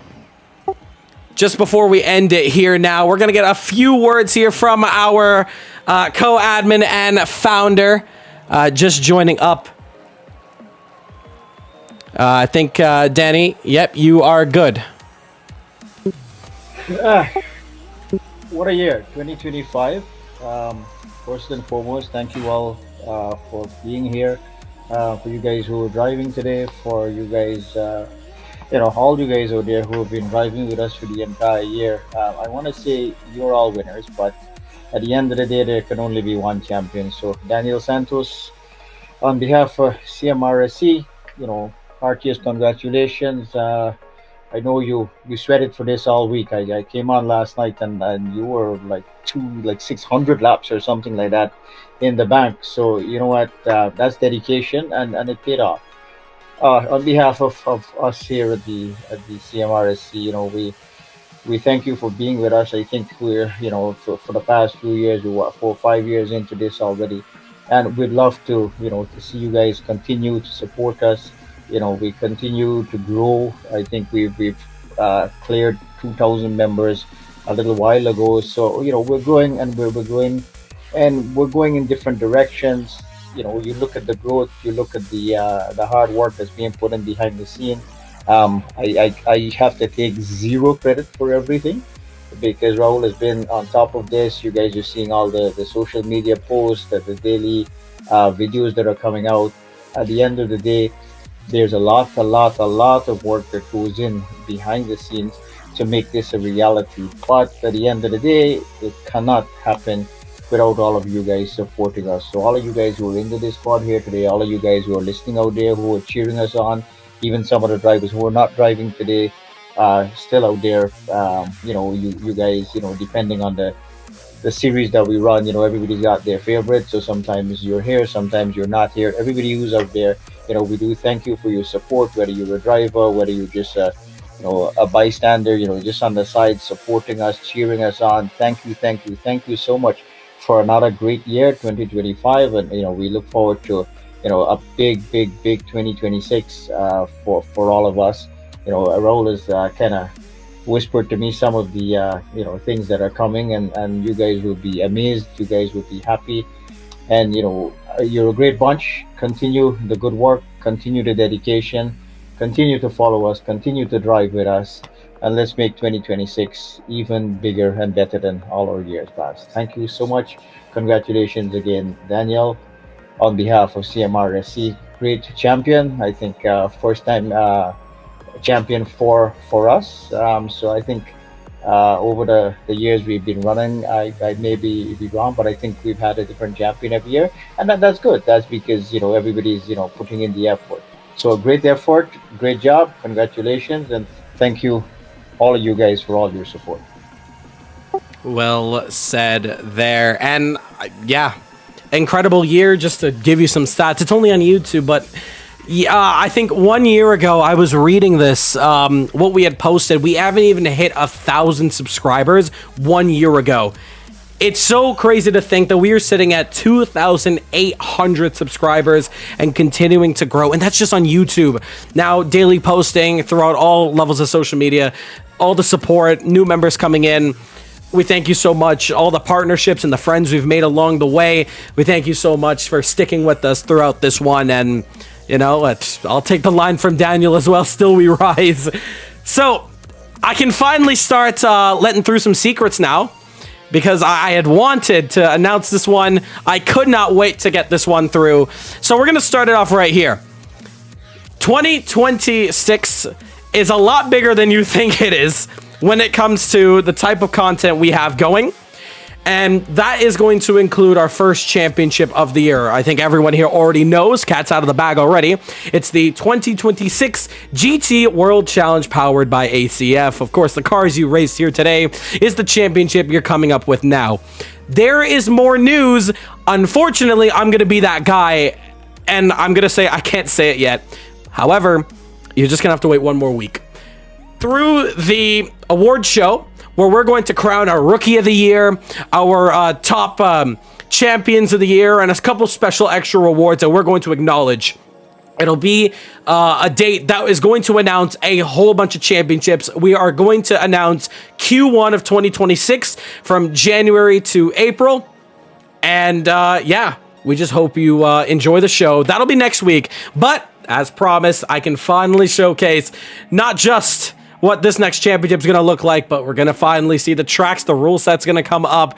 Just before we end it here now, we're going to get a few words here from our co-admin and founder just joining up. I think, Danny, yep, you are good. What a year, 2025. First and foremost, thank you all for being here. For you guys who are driving today, for you guys, all you guys out there who have been driving with us for the entire year. I want to say you're all winners, but at the end of the day, there can only be one champion. So Daniel Santos, on behalf of CMRSC, heartiest congratulations. I know you sweated for this all week. I came on last night and you were like 600 laps or something like that in the bank. So you know what? That's dedication, and it paid off. On behalf of us here at the CMRSC, we thank you for being with us. I think we're for the past few years, we're 4 or 5 years into this already, and we'd love to to see you guys continue to support us. We continue to grow. I think we've cleared 2,000 members a little while ago. So we're growing, and we're growing, and we're going in different directions. You look at the growth, you look at the hard work that's being put in behind the scene. I have to take zero credit for everything, because Rahul has been on top of this. You guys are seeing all the social media posts, the daily videos that are coming out. At the end of the day, there's a lot of work that goes in behind the scenes to make this a reality. But at the end of the day, it cannot happen without all of you guys supporting us. So all of you guys who are into this squad here today, all of you guys who are listening out there, who are cheering us on, even some of the drivers who are not driving today, still out there, you guys, depending on the series that we run, everybody's got their favorite. So sometimes you're here, sometimes you're not here. Everybody who's out there, we do thank you for your support, whether you're a driver, whether you're just a bystander, just on the side supporting us, cheering us on. Thank you so much for another great year, 2025, and we look forward to a big 2026 for all of us. Rahul has kind of whispered to me some of the things that are coming, and you guys will be amazed, you guys will be happy, and you're a great bunch. Continue the good work, continue the dedication, continue to follow us, continue to drive with us, and let's make 2026 even bigger and better than all our years past. Thank you so much. Congratulations again, Daniel. on behalf of CMRSC. Great champion. I think first time champion for us. So I think over the years we've been running, I may be wrong, but I think we've had a different champion every year, and that's good. That's because everybody's putting in the effort. So great effort, great job, congratulations, and thank you, all of you guys, for all your support. Well said there. And yeah, incredible year. Just to give you some stats, it's only on YouTube, but I think 1 year ago I was reading this, what we had posted. We haven't even hit 1,000 subscribers 1 year ago. It's so crazy to think that we are sitting at 2,800 subscribers and continuing to grow. And that's just on YouTube. Now, daily posting throughout all levels of social media, all the support, new members coming in. We thank you so much. All the partnerships and the friends we've made along the way. We thank you so much for sticking with us throughout this one. And, I'll take the line from Daniel as well. Still we rise. So I can finally start letting through some secrets now, because I had wanted to announce this one. I could not wait to get this one through. So we're going to start it off right here. 2026 is a lot bigger than you think it is when it comes to the type of content we have going. And that is going to include our first championship of the year. I think everyone here already knows, cat's out of the bag already. It's the 2026 GT World Challenge powered by ACF. Of course, the cars you raced here today is the championship you're coming up with now. There is more news. Unfortunately, I'm going to be that guy, and I'm going to say I can't say it yet. However, you're just going to have to wait one more week. Through the award show, where we're going to crown our Rookie of the Year, our top Champions of the Year, and a couple special extra rewards that we're going to acknowledge. It'll be a date that is going to announce a whole bunch of championships. We are going to announce Q1 of 2026 from January to April. And yeah, we just hope you enjoy the show. That'll be next week. But as promised, I can finally showcase not just what this next championship is going to look like, but we're going to finally see the tracks, the rule set's going to come up,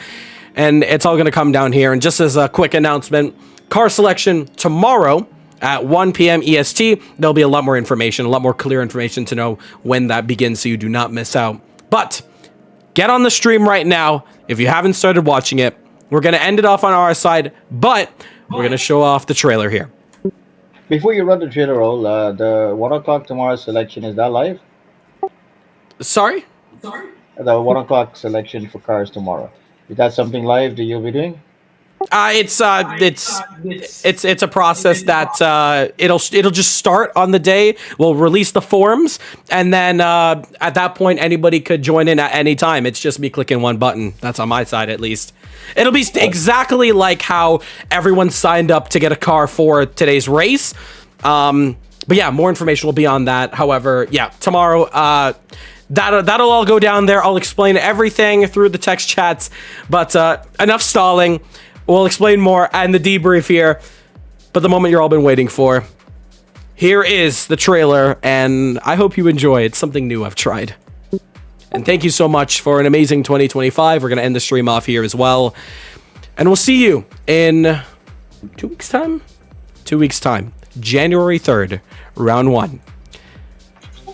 and it's all going to come down here. And just as a quick announcement, car selection tomorrow at 1 p.m. EST. There'll be a lot more information, a lot more clear information to know when that begins, so you do not miss out. But get on the stream right now if you haven't started watching it. We're going to end it off on our side, but we're going to show off the trailer here. Before you run the trailer roll, the 1 o'clock tomorrow selection, is that live? Sorry? The 1 o'clock selection for cars tomorrow. Is that something live that you'll be doing? It's a process that it'll just start on the day. We'll release the forums, and then at that point anybody could join in at any time. It's just me clicking one button. That's on my side, at least. It'll be exactly like how everyone signed up to get a car for today's race. But yeah, more information will be on that. However, yeah, tomorrow that'll all go down there. I'll explain everything through the text chats. But enough stalling. We'll explain more and the debrief here. But the moment you're all been waiting for. Here is the trailer, and I hope you enjoy. It's something new I've tried. And thank you so much for an amazing 2025. We're going to end the stream off here as well. And we'll see you in 2 weeks' time? 2 weeks' time. January 3rd, round 1.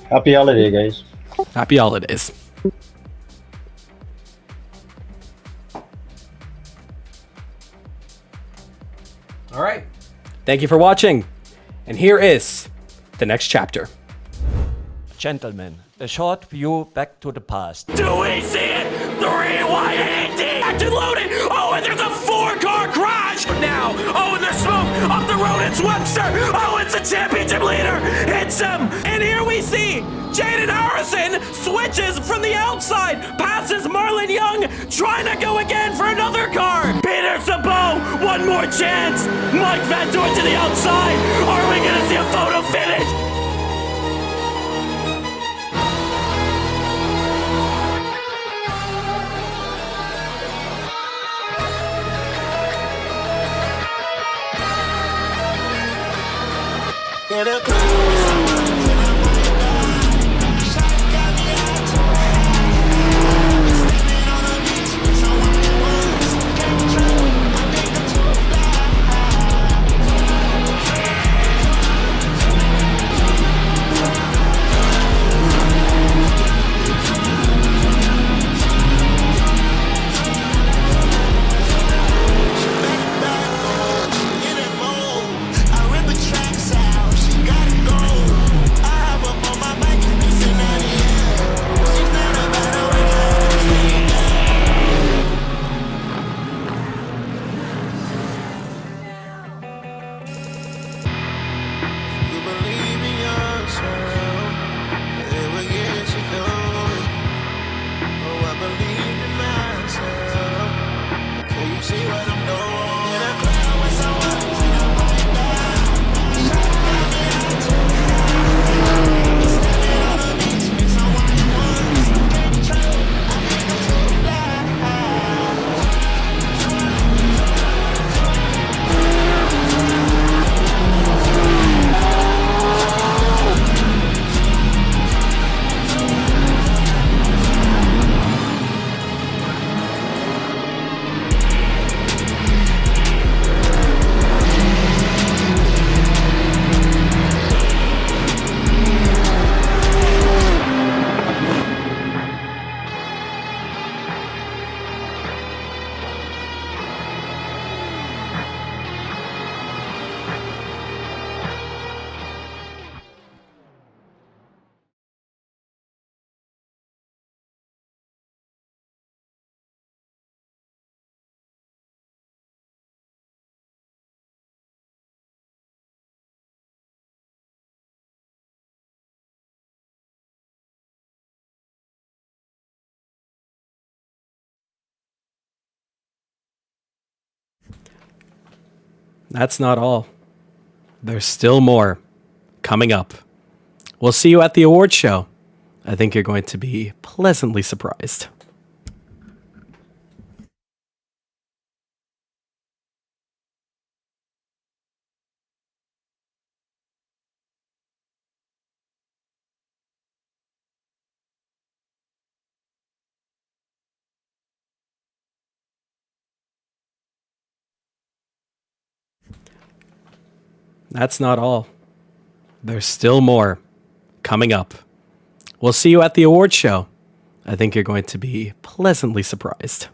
Happy holiday, guys. Happy holidays. All right. Thank you for watching. And here is the next chapter. Gentlemen, a short view back to the past. Do we see it? 3-1-80! Active loading! Oh, and there's a 4-car crash! Now, oh, and there's smoke off the road. It's Webster! Oh, it's the championship leader! Hits him! And here we see Jaden Harrison switches from the outside, passes Marlon Young, trying to go again for another car. Peter Sabot, one more chance. Mike Ventnor to the outside. Are we gonna see a photo finish? That's not all. There's still more coming up. We'll see you at the awards show. I think you're going to be pleasantly surprised. That's not all. There's still more coming up. We'll see you at the awards show. I think you're going to be pleasantly surprised.